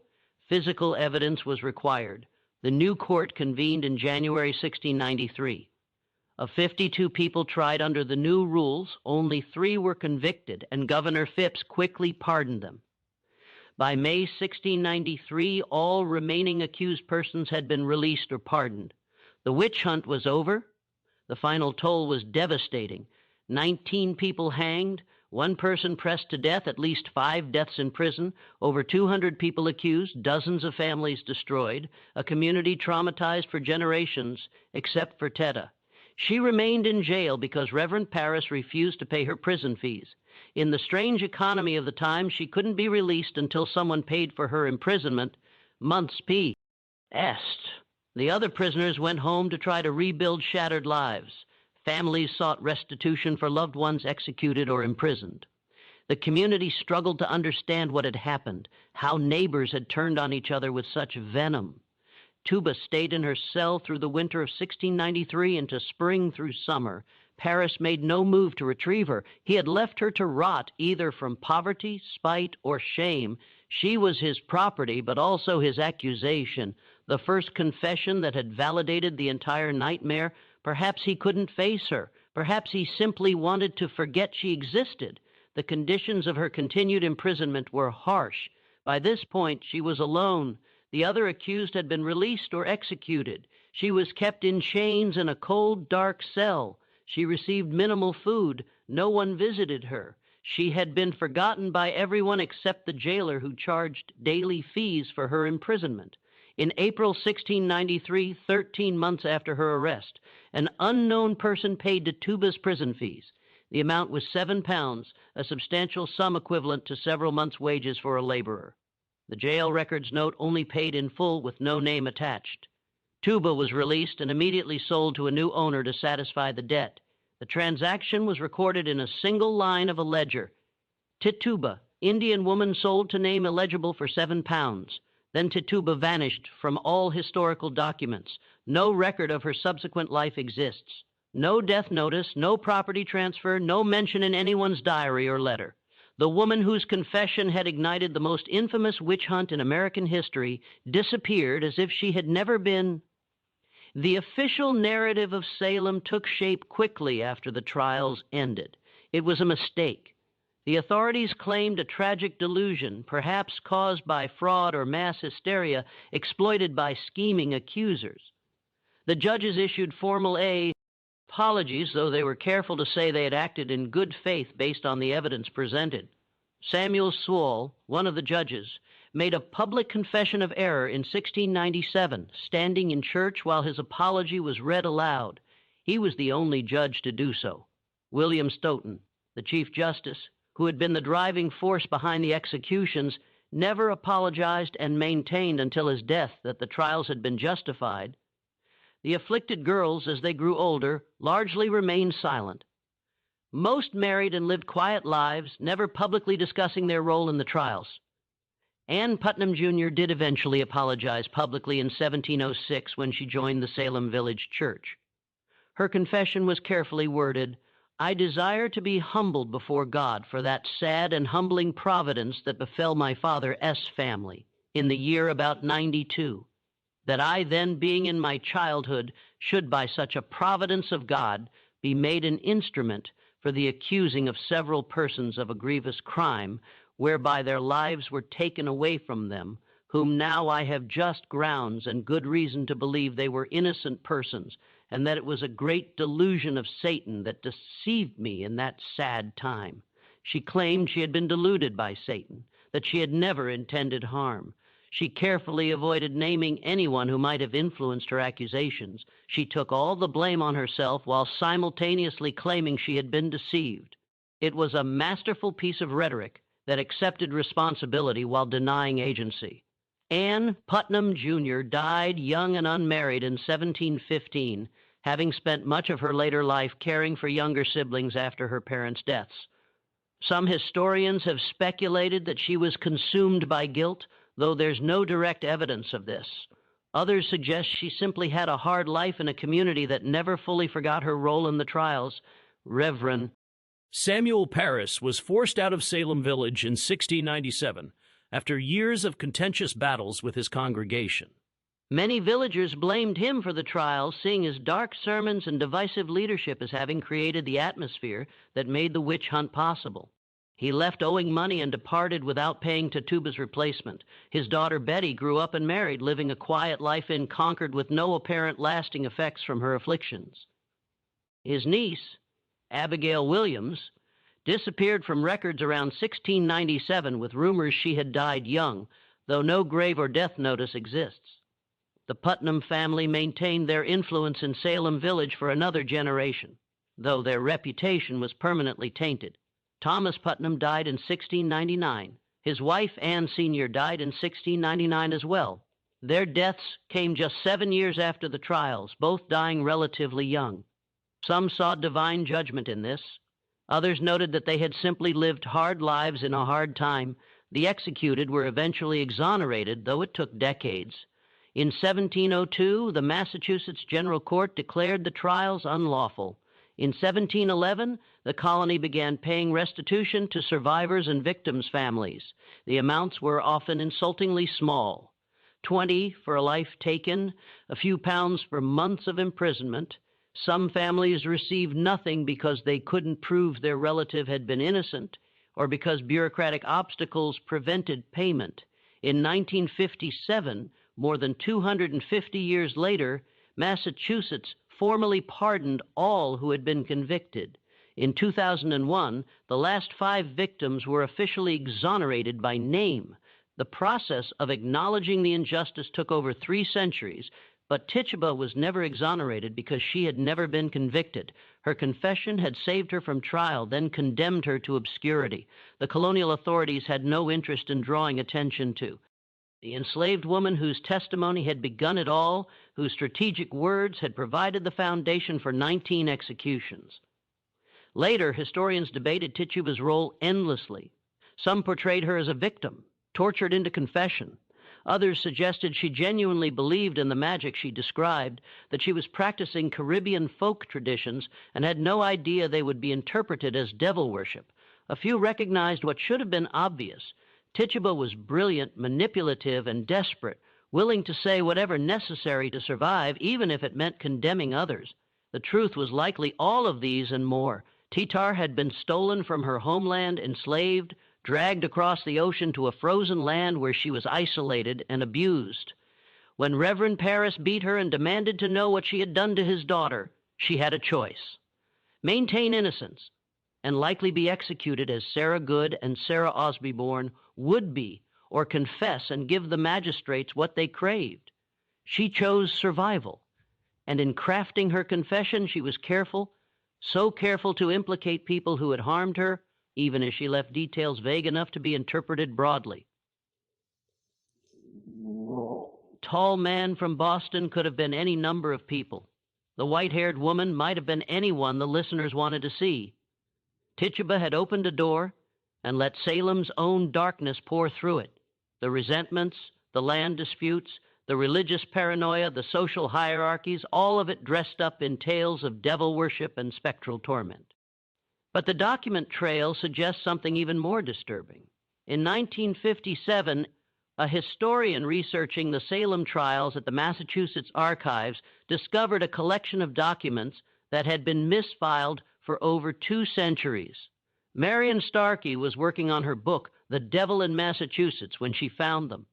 Physical evidence was required. The new court convened in January 1693. Of 52 people tried under the new rules, only 3 were convicted, and Governor Phipps quickly pardoned them. By May 1693, all remaining accused persons had been released or pardoned. The witch hunt was over. The final toll was devastating. 19 people hanged, 1 person pressed to death, at least 5 deaths in prison, over 200 people accused, dozens of families destroyed, a community traumatized for generations, except for Tetta. She remained in jail because Reverend Parris refused to pay her prison fees. In the strange economy of the time, she couldn't be released until someone paid for her imprisonment. Months passed. The other prisoners went home to try to rebuild shattered lives. Families sought restitution for loved ones executed or imprisoned. The community struggled to understand what had happened, how neighbors had turned on each other with such venom. Tuba stayed in her cell through the winter of 1693 into spring through summer. Parris made no move to retrieve her. He had left her to rot, either from poverty, spite, or shame. She was his property, but also his accusation, the first confession that had validated the entire nightmare. Perhaps he couldn't face her. Perhaps he simply wanted to forget she existed. The conditions of her continued imprisonment were harsh. By this point, she was alone. The other accused had been released or executed. She was kept in chains in a cold, dark cell. She received minimal food. No one visited her. She had been forgotten by everyone except the jailer who charged daily fees for her imprisonment. In April 1693, 13 months after her arrest, an unknown person paid Tituba's prison fees. The amount was £7, a substantial sum equivalent to several months' wages for a laborer. The jail records note only paid in full with no name attached. Tuba was released and immediately sold to a new owner to satisfy the debt. The transaction was recorded in a single line of a ledger. Tituba, Indian woman sold to name illegible for £7. Then Tituba vanished from all historical documents. No record of her subsequent life exists. No death notice, no property transfer, no mention in anyone's diary or letter. The woman whose confession had ignited the most infamous witch hunt in American history disappeared as if she had never been. The official narrative of Salem took shape quickly after the trials ended. It was a mistake. The authorities claimed a tragic delusion, perhaps caused by fraud or mass hysteria, exploited by scheming accusers. The judges issued formal apologies, though they were careful to say they had acted in good faith based on the evidence presented. Samuel Sewall, one of the judges, made a public confession of error in 1697, standing in church while his apology was read aloud. He was the only judge to do so. William Stoughton, the Chief Justice, who had been the driving force behind the executions, never apologized and maintained until his death that the trials had been justified. The afflicted girls, as they grew older, largely remained silent. Most married and lived quiet lives, never publicly discussing their role in the trials. Ann Putnam Jr. did eventually apologize publicly in 1706 when she joined the Salem Village Church. Her confession was carefully worded, "I desire to be humbled before God for that sad and humbling providence that befell my father S. family in the year about 92. That I then, being in my childhood, should by such a providence of God be made an instrument for the accusing of several persons of a grievous crime, whereby their lives were taken away from them, whom now I have just grounds and good reason to believe they were innocent persons, and that it was a great delusion of Satan that deceived me in that sad time. She claimed she had been deluded by Satan, that she had never intended harm. She carefully avoided naming anyone who might have influenced her accusations. She took all the blame on herself while simultaneously claiming she had been deceived. It was a masterful piece of rhetoric that accepted responsibility while denying agency. Ann Putnam, Jr. died young and unmarried in 1715, having spent much of her later life caring for younger siblings after her parents' deaths. Some historians have speculated that she was consumed by guilt, though there's no direct evidence of this. Others suggest she simply had a hard life in a community that never fully forgot her role in the trials. Reverend Samuel Parris was forced out of Salem Village in 1697 after years of contentious battles with his congregation. Many villagers blamed him for the trials, seeing his dark sermons and divisive leadership as having created the atmosphere that made the witch hunt possible. He left owing money and departed without paying Tituba's replacement. His daughter Betty grew up and married, living a quiet life in Concord with no apparent lasting effects from her afflictions. His niece, Abigail Williams, disappeared from records around 1697 with rumors she had died young, though no grave or death notice exists. The Putnam family maintained their influence in Salem Village for another generation, though their reputation was permanently tainted. Thomas Putnam died in 1699. His wife, Anne Sr., died in 1699 as well. Their deaths came just 7 years after the trials, both dying relatively young. Some saw divine judgment in this. Others noted that they had simply lived hard lives in a hard time. The executed were eventually exonerated, though it took decades. In 1702, the Massachusetts General Court declared the trials unlawful. In 1711, the colony began paying restitution to survivors and victims' families. The amounts were often insultingly small: 20 for a life taken, a few pounds for months of imprisonment. Some families received nothing because they couldn't prove their relative had been innocent, or because bureaucratic obstacles prevented payment. In 1957, more than 250 years later, Massachusetts formally pardoned all who had been convicted. In 2001, the last 5 victims were officially exonerated by name. The process of acknowledging the injustice took over 3 centuries, but Tituba was never exonerated because she had never been convicted. Her confession had saved her from trial, then condemned her to obscurity. The colonial authorities had no interest in drawing attention to the enslaved woman whose testimony had begun it all, whose strategic words had provided the foundation for 19 executions. Later, historians debated Tituba's role endlessly. Some portrayed her as a victim, tortured into confession. Others suggested she genuinely believed in the magic she described, that she was practicing Caribbean folk traditions and had no idea they would be interpreted as devil worship. A few recognized what should have been obvious. Tituba was brilliant, manipulative, and desperate, willing to say whatever necessary to survive, even if it meant condemning others. The truth was likely all of these and more. Titar had been stolen from her homeland, enslaved, dragged across the ocean to a frozen land where she was isolated and abused. When Reverend Parris beat her and demanded to know what she had done to his daughter, she had a choice: maintain innocence and likely be executed as Sarah Good and Sarah Osbyborn would be, or confess and give the magistrates what they craved. She chose survival, and in crafting her confession, she was careful, so careful to implicate people who had harmed her, even as she left details vague enough to be interpreted broadly. Tall man from Boston could have been any number of people. The white-haired woman might have been anyone the listeners wanted to see. Tituba had opened a door and let Salem's own darkness pour through it. The resentments, the land disputes, the religious paranoia, the social hierarchies, all of it dressed up in tales of devil worship and spectral torment. But the document trail suggests something even more disturbing. In 1957, a historian researching the Salem trials at the Massachusetts Archives discovered a collection of documents that had been misfiled for over 2 centuries. Marion Starkey was working on her book, The Devil in Massachusetts, when she found them.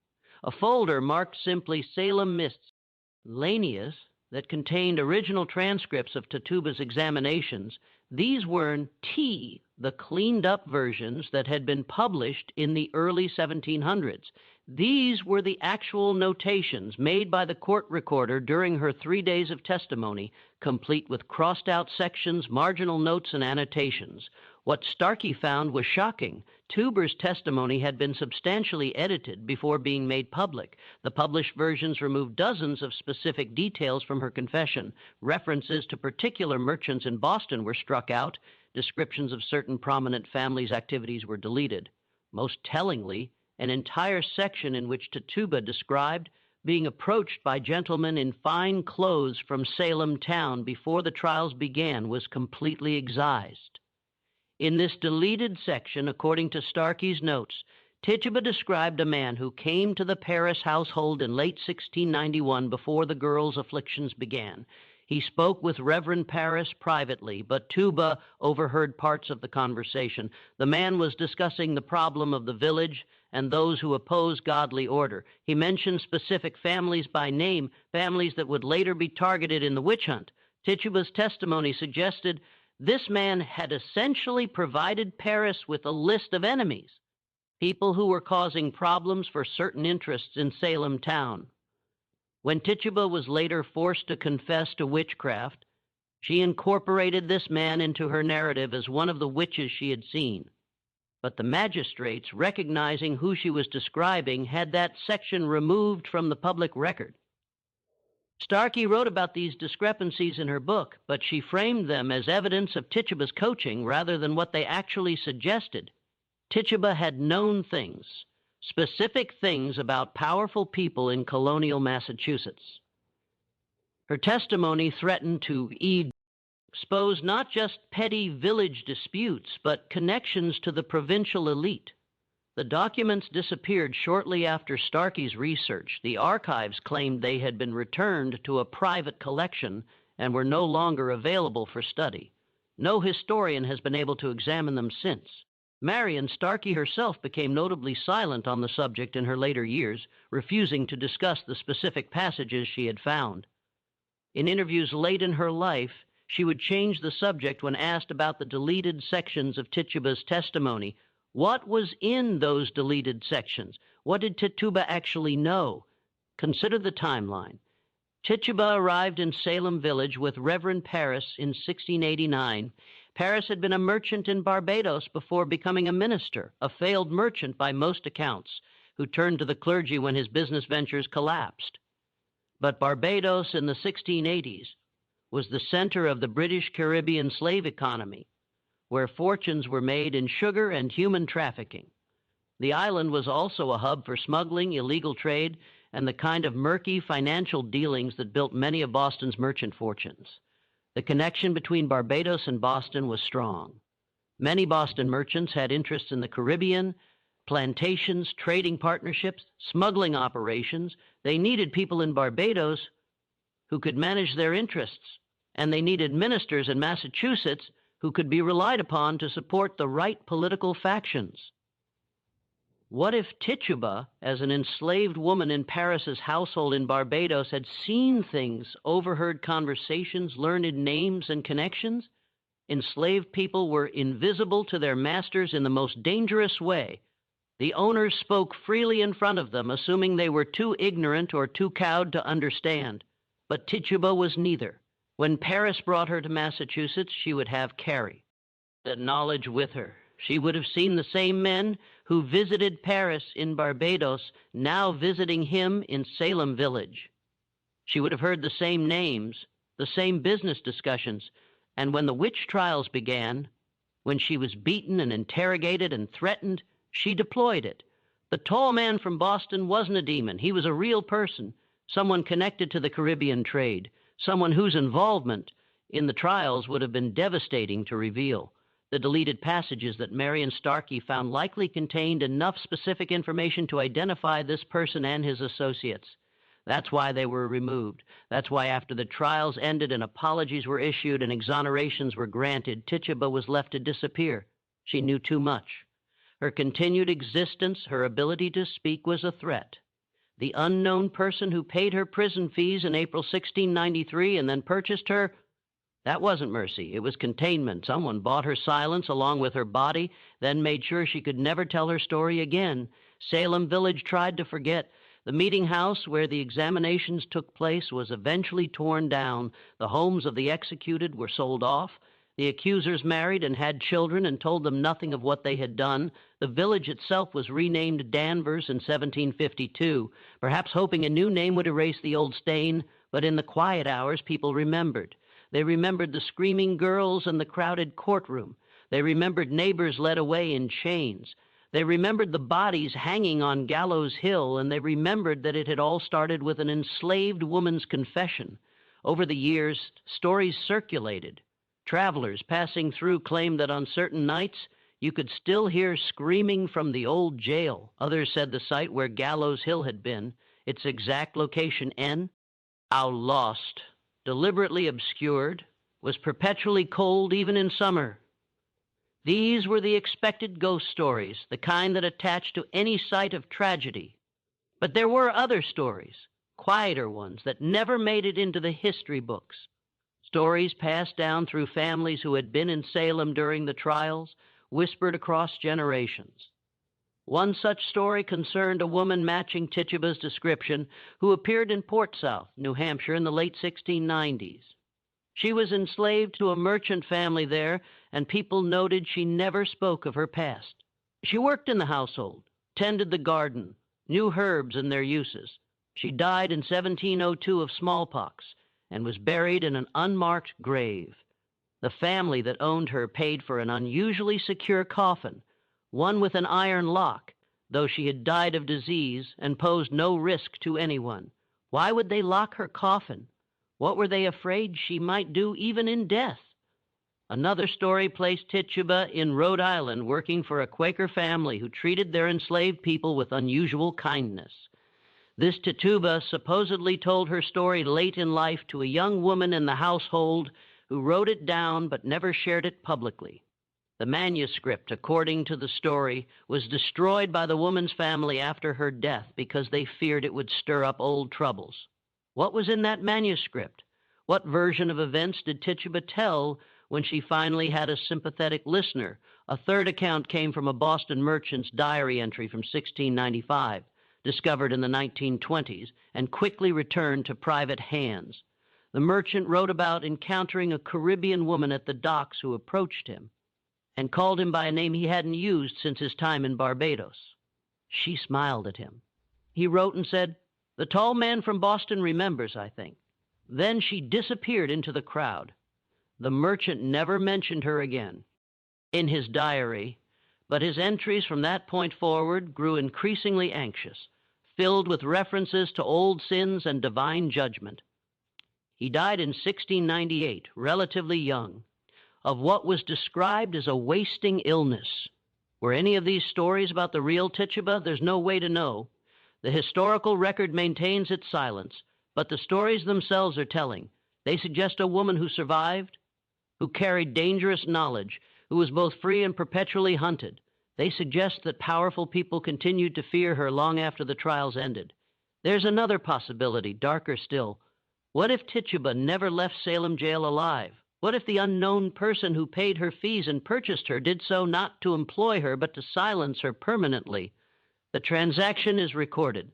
A folder marked simply Salem Missionary. that contained original transcripts of Tituba's examinations. These were in T, the cleaned-up versions that had been published in the early 1700s. These were the actual notations made by the court recorder during her 3 days of testimony, complete with crossed-out sections, marginal notes, and annotations. What Starkey found was shocking. Tuber's testimony had been substantially edited before being made public. The published versions removed dozens of specific details from her confession. References to particular merchants in Boston were struck out. Descriptions of certain prominent families' activities were deleted. Most tellingly, an entire section in which Tituba described being approached by gentlemen in fine clothes from Salem town before the trials began was completely excised. In this deleted section, according to Starkey's notes, Tituba described a man who came to the Paris household in late 1691 before the girl's afflictions began. He spoke with Reverend Paris privately, but Tuba overheard parts of the conversation. The man was discussing the problem of the village and those who oppose godly order. He mentioned specific families by name, families that would later be targeted in the witch hunt. Tituba's testimony suggested this man had essentially provided Paris with a list of enemies, people who were causing problems for certain interests in Salem town. When Tituba was later forced to confess to witchcraft, she incorporated this man into her narrative as one of the witches she had seen. But the magistrates, recognizing who she was describing, had that section removed from the public record. Starkey wrote about these discrepancies in her book, but she framed them as evidence of Tituba's coaching rather than what they actually suggested. Tituba had known things, specific things about powerful people in colonial Massachusetts. Her testimony threatened to expose not just petty village disputes, but connections to the provincial elite. The documents disappeared shortly after Starkey's research. The archives claimed they had been returned to a private collection and were no longer available for study. No historian has been able to examine them since. Marion Starkey herself became notably silent on the subject in her later years, refusing to discuss the specific passages she had found. In interviews late in her life, she would change the subject when asked about the deleted sections of Tituba's testimony. What was in those deleted sections? What did Tituba actually know? Consider the timeline. Tituba arrived in Salem Village with Reverend Paris in 1689. Paris had been a merchant in Barbados before becoming a minister, a failed merchant by most accounts, who turned to the clergy when his business ventures collapsed. But Barbados in the 1680s was the center of the British Caribbean slave economy, where fortunes were made in sugar and human trafficking. The island was also a hub for smuggling, illegal trade, and the kind of murky financial dealings that built many of Boston's merchant fortunes. The connection between Barbados and Boston was strong. Many Boston merchants had interests in the Caribbean, plantations, trading partnerships, smuggling operations. They needed people in Barbados who could manage their interests, and they needed ministers in Massachusetts who could be relied upon to support the right political factions. What if Tituba, as an enslaved woman in Paris's household in Barbados, had seen things, overheard conversations, learned names and connections? Enslaved people were invisible to their masters in the most dangerous way. The owners spoke freely in front of them, assuming they were too ignorant or too cowed to understand. But Tituba was neither. When Paris brought her to Massachusetts, she would have Carrie, that knowledge with her. She would have seen the same men who visited Paris in Barbados now visiting him in Salem Village. She would have heard the same names, the same business discussions, and when the witch trials began, when she was beaten and interrogated and threatened, she deployed it. The tall man from Boston wasn't a demon. He was a real person, someone connected to the Caribbean trade, someone whose involvement in the trials would have been devastating to reveal. The deleted passages that Marion Starkey found likely contained enough specific information to identify this person and his associates. That's why they were removed. That's why after the trials ended and apologies were issued and exonerations were granted, Tituba was left to disappear. She knew too much. Her continued existence, her ability to speak, was a threat. The unknown person who paid her prison fees in April 1693 and then purchased her, that wasn't mercy. It was containment. Someone bought her silence along with her body, then made sure she could never tell her story again. Salem Village tried to forget. The meeting house where the examinations took place was eventually torn down. The homes of the executed were sold off. The accusers married and had children and told them nothing of what they had done. The village itself was renamed Danvers in 1752, perhaps hoping a new name would erase the old stain, but in the quiet hours people remembered. They remembered the screaming girls and the crowded courtroom. They remembered neighbors led away in chains. They remembered the bodies hanging on Gallows Hill, and they remembered that it had all started with an enslaved woman's confession. Over the years, stories circulated. Travelers passing through claimed that on certain nights you could still hear screaming from the old jail. Others said the site where Gallows Hill had been, its exact location now lost, deliberately obscured, was perpetually cold even in summer. These were the expected ghost stories, the kind that attached to any site of tragedy. But there were other stories, quieter ones that never made it into the history books. Stories passed down through families who had been in Salem during the trials, whispered across generations. One such story concerned a woman matching Tituba's description who appeared in Port South, New Hampshire, in the late 1690s. She was enslaved to a merchant family there, and people noted she never spoke of her past. She worked in the household, tended the garden, knew herbs and their uses. She died in 1702 of smallpox and was buried in an unmarked grave. The family that owned her paid for an unusually secure coffin, one with an iron lock, though she had died of disease and posed no risk to anyone. Why would they lock her coffin? What were they afraid she might do even in death? Another story placed Tituba in Rhode Island working for a Quaker family who treated their enslaved people with unusual kindness. This Tituba supposedly told her story late in life to a young woman in the household who wrote it down but never shared it publicly. The manuscript, according to the story, was destroyed by the woman's family after her death because they feared it would stir up old troubles. What was in that manuscript? What version of events did Tituba tell when she finally had a sympathetic listener? A third account came from a Boston merchant's diary entry from 1695, discovered in the 1920s, and quickly returned to private hands. The merchant wrote about encountering a Caribbean woman at the docks who approached him and called him by a name he hadn't used since his time in Barbados. She smiled at him. He wrote and said, "The tall man from Boston remembers, I think." Then she disappeared into the crowd. The merchant never mentioned her again in his diary, but his entries from that point forward grew increasingly anxious, filled with references to old sins and divine judgment. He died in 1698, relatively young, of what was described as a wasting illness. Were any of these stories about the real Tituba? There's no way to know. The historical record maintains its silence, but the stories themselves are telling. They suggest a woman who survived, who carried dangerous knowledge, who was both free and perpetually hunted. They suggest that powerful people continued to fear her long after the trials ended. There's another possibility, darker still. What if Tituba never left Salem jail alive? What if the unknown person who paid her fees and purchased her did so not to employ her, but to silence her permanently? The transaction is recorded.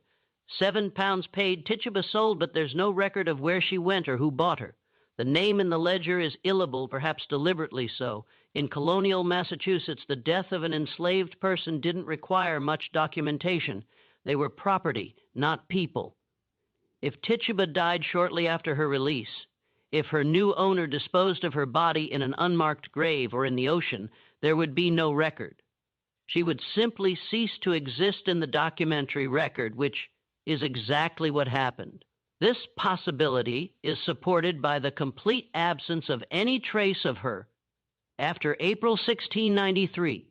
£7 paid, Tituba sold, but there's no record of where she went or who bought her. The name in the ledger is illegible, perhaps deliberately so. In Colonial, Massachusetts, the death of an enslaved person didn't require much documentation. They were property, not people. If Tituba died shortly after her release, if her new owner disposed of her body in an unmarked grave or in the ocean, there would be no record. She would simply cease to exist in the documentary record, which is exactly what happened. This possibility is supported by the complete absence of any trace of her after April 1693.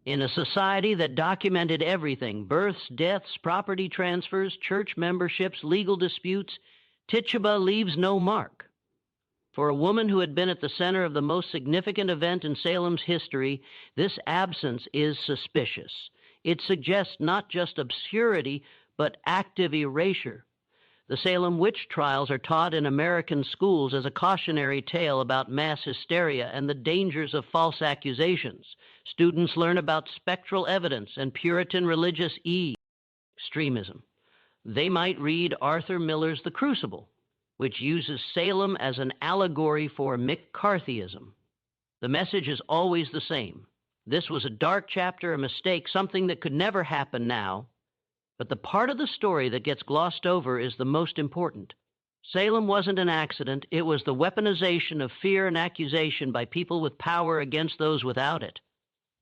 In a society that documented everything, births, deaths, property transfers, church memberships, legal disputes, Tituba leaves no mark. For a woman who had been at the center of the most significant event in Salem's history, this absence is suspicious. It suggests not just obscurity, but active erasure. The Salem Witch Trials are taught in American schools as a cautionary tale about mass hysteria and the dangers of false accusations. Students learn about spectral evidence and Puritan religious extremism. They might read Arthur Miller's The Crucible, which uses Salem as an allegory for McCarthyism. The message is always the same. This was a dark chapter, a mistake, something that could never happen now. But the part of the story that gets glossed over is the most important. Salem wasn't an accident. It was the weaponization of fear and accusation by people with power against those without it.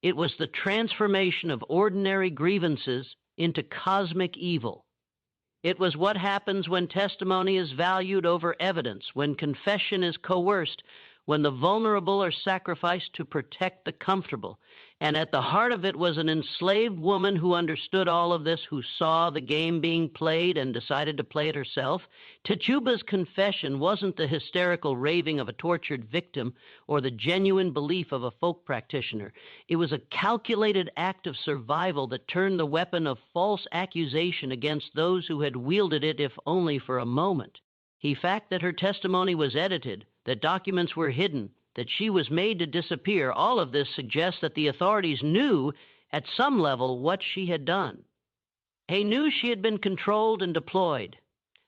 It was the transformation of ordinary grievances into cosmic evil. It was what happens when testimony is valued over evidence, when confession is coerced, when the vulnerable are sacrificed to protect the comfortable. And at the heart of it was an enslaved woman who understood all of this, who saw the game being played and decided to play it herself. Tituba's confession wasn't the hysterical raving of a tortured victim or the genuine belief of a folk practitioner. It was a calculated act of survival that turned the weapon of false accusation against those who had wielded it, if only for a moment. The fact that her testimony was edited, that documents were hidden, that she was made to disappear, all of this suggests that the authorities knew at some level what she had done. They knew she had been controlled and deployed.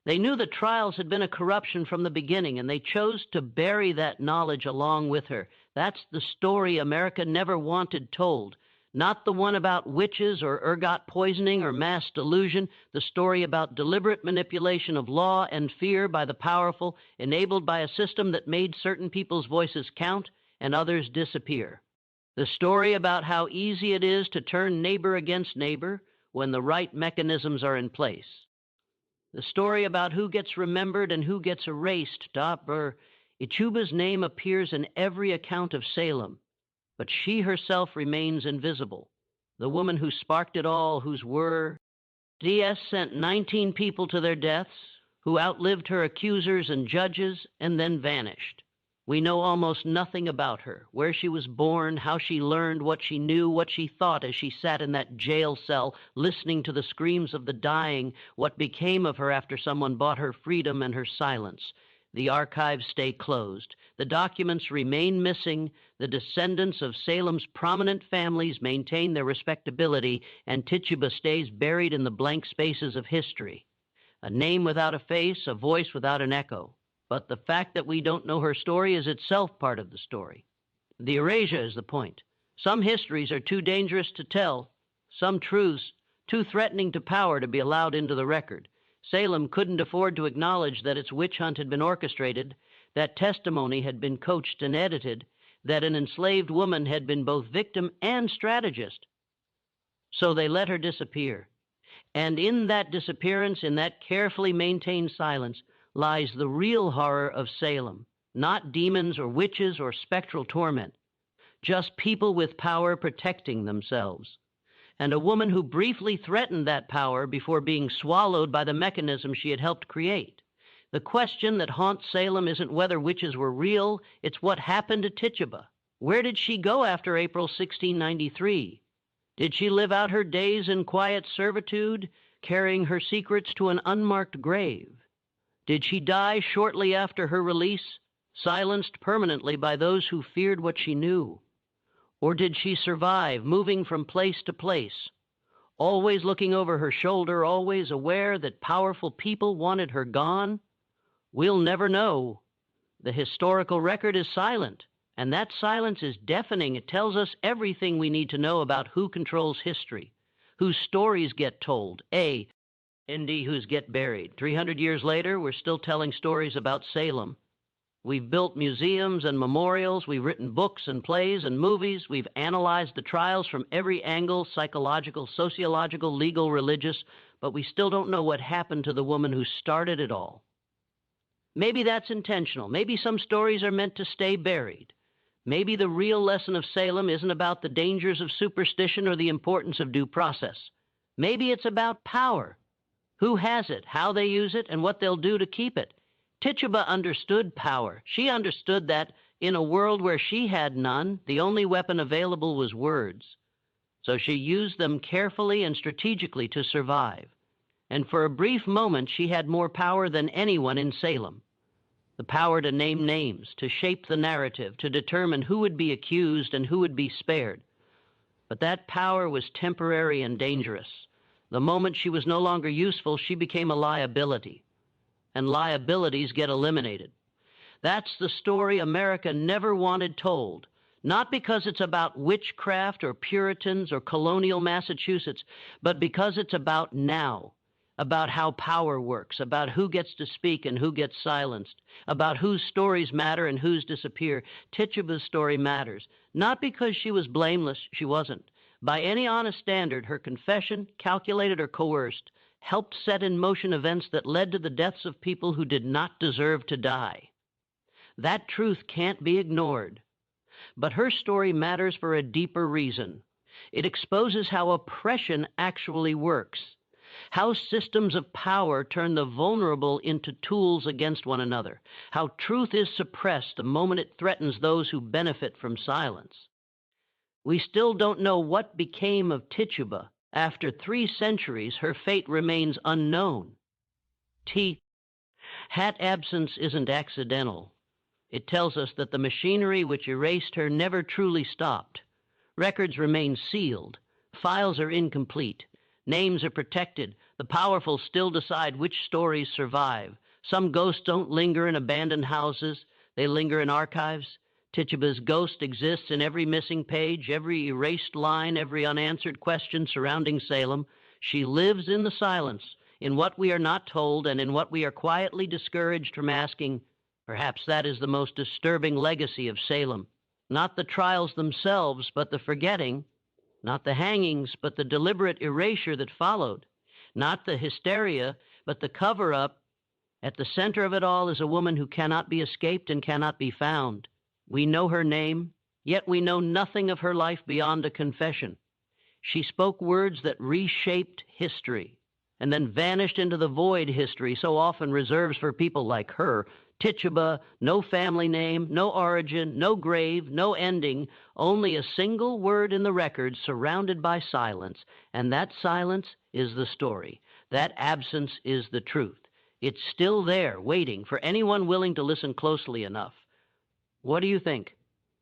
They knew the trials had been a corruption from the beginning, and they chose to bury that knowledge along with her. That's the story America never wanted told. Not the one about witches or ergot poisoning or mass delusion, the story about deliberate manipulation of law and fear by the powerful, enabled by a system that made certain people's voices count and others disappear. The story about how easy it is to turn neighbor against neighbor when the right mechanisms are in place. The story about who gets remembered and who gets erased. Tituba's name appears in every account of Salem, but she herself remains invisible. The woman who sparked it all, whose word DS sent 19 people to their deaths, who outlived her accusers and judges, and then vanished. We know almost nothing about her, where she was born, how she learned, what she knew, what she thought as she sat in that jail cell, listening to the screams of the dying, what became of her after someone bought her freedom and her silence. The archives stay closed. The documents remain missing. The descendants of Salem's prominent families maintain their respectability, and Tituba stays buried in the blank spaces of history. A name without a face, a voice without an echo. But the fact that we don't know her story is itself part of the story. The erasure is the point. Some histories are too dangerous to tell, some truths too threatening to power to be allowed into the record. Salem couldn't afford to acknowledge that its witch hunt had been orchestrated, that testimony had been coached and edited, that an enslaved woman had been both victim and strategist. So they let her disappear. And in that disappearance, in that carefully maintained silence, lies the real horror of Salem. Not demons or witches or spectral torment, just people with power protecting themselves. And a woman who briefly threatened that power before being swallowed by the mechanism she had helped create. The question that haunts Salem isn't whether witches were real, it's what happened to Tituba. Where did she go after April 1693? Did she live out her days in quiet servitude, carrying her secrets to an unmarked grave? Did she die shortly after her release, silenced permanently by those who feared what she knew? Or did she survive, moving from place to place, always looking over her shoulder, always aware that powerful people wanted her gone? We'll never know. The historical record is silent, and that silence is deafening. It tells us everything we need to know about who controls history, whose stories get told, and whose get buried. 300 years later, we're still telling stories about Salem. We've built museums and memorials, we've written books and plays and movies, we've analyzed the trials from every angle, psychological, sociological, legal, religious, but we still don't know what happened to the woman who started it all. Maybe that's intentional. Maybe some stories are meant to stay buried. Maybe the real lesson of Salem isn't about the dangers of superstition or the importance of due process. Maybe it's about power. Who has it, how they use it, and what they'll do to keep it. Tituba understood power. She understood that in a world where she had none, the only weapon available was words. So she used them carefully and strategically to survive. And for a brief moment, she had more power than anyone in Salem. The power to name names, to shape the narrative, to determine who would be accused and who would be spared. But that power was temporary and dangerous. The moment she was no longer useful, she became a liability. And liabilities get eliminated. That's the story America never wanted told. Not because it's about witchcraft or Puritans or colonial Massachusetts, but because it's about now, about how power works, about who gets to speak and who gets silenced, about whose stories matter and whose disappear. Tituba's story matters, not because she was blameless, she wasn't. By any honest standard, her confession, calculated or coerced, helped set in motion events that led to the deaths of people who did not deserve to die. That truth can't be ignored. But her story matters for a deeper reason. It exposes how oppression actually works, how systems of power turn the vulnerable into tools against one another, how truth is suppressed the moment it threatens those who benefit from silence. We still don't know what became of Tituba. After 3 centuries, her fate remains unknown. Hat absence isn't accidental. It tells us that the machinery which erased her never truly stopped. Records remain sealed. Files are incomplete. Names are protected. The powerful still decide which stories survive. Some ghosts don't linger in abandoned houses. They linger in archives. Tituba's ghost exists in every missing page, every erased line, every unanswered question surrounding Salem. She lives in the silence, in what we are not told, and in what we are quietly discouraged from asking. Perhaps that is the most disturbing legacy of Salem. Not the trials themselves, but the forgetting. Not the hangings, but the deliberate erasure that followed. Not the hysteria, but the cover-up. At the center of it all is a woman who cannot be escaped and cannot be found. We know her name, yet we know nothing of her life beyond a confession. She spoke words that reshaped history, and then vanished into the void history so often reserves for people like her. Tituba, no family name, no origin, no grave, no ending, only a single word in the record surrounded by silence, and that silence is the story. That absence is the truth. It's still there, waiting for anyone willing to listen closely enough. What do you think?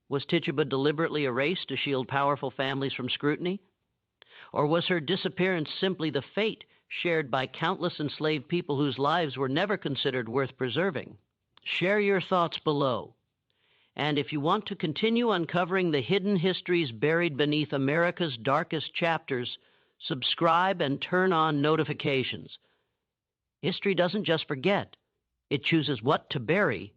Was Tituba deliberately erased to shield powerful families from scrutiny? Or was her disappearance simply the fate shared by countless enslaved people whose lives were never considered worth preserving? Share your thoughts below. And if you want to continue uncovering the hidden histories buried beneath America's darkest chapters, subscribe and turn on notifications. History doesn't just forget. It chooses what to bury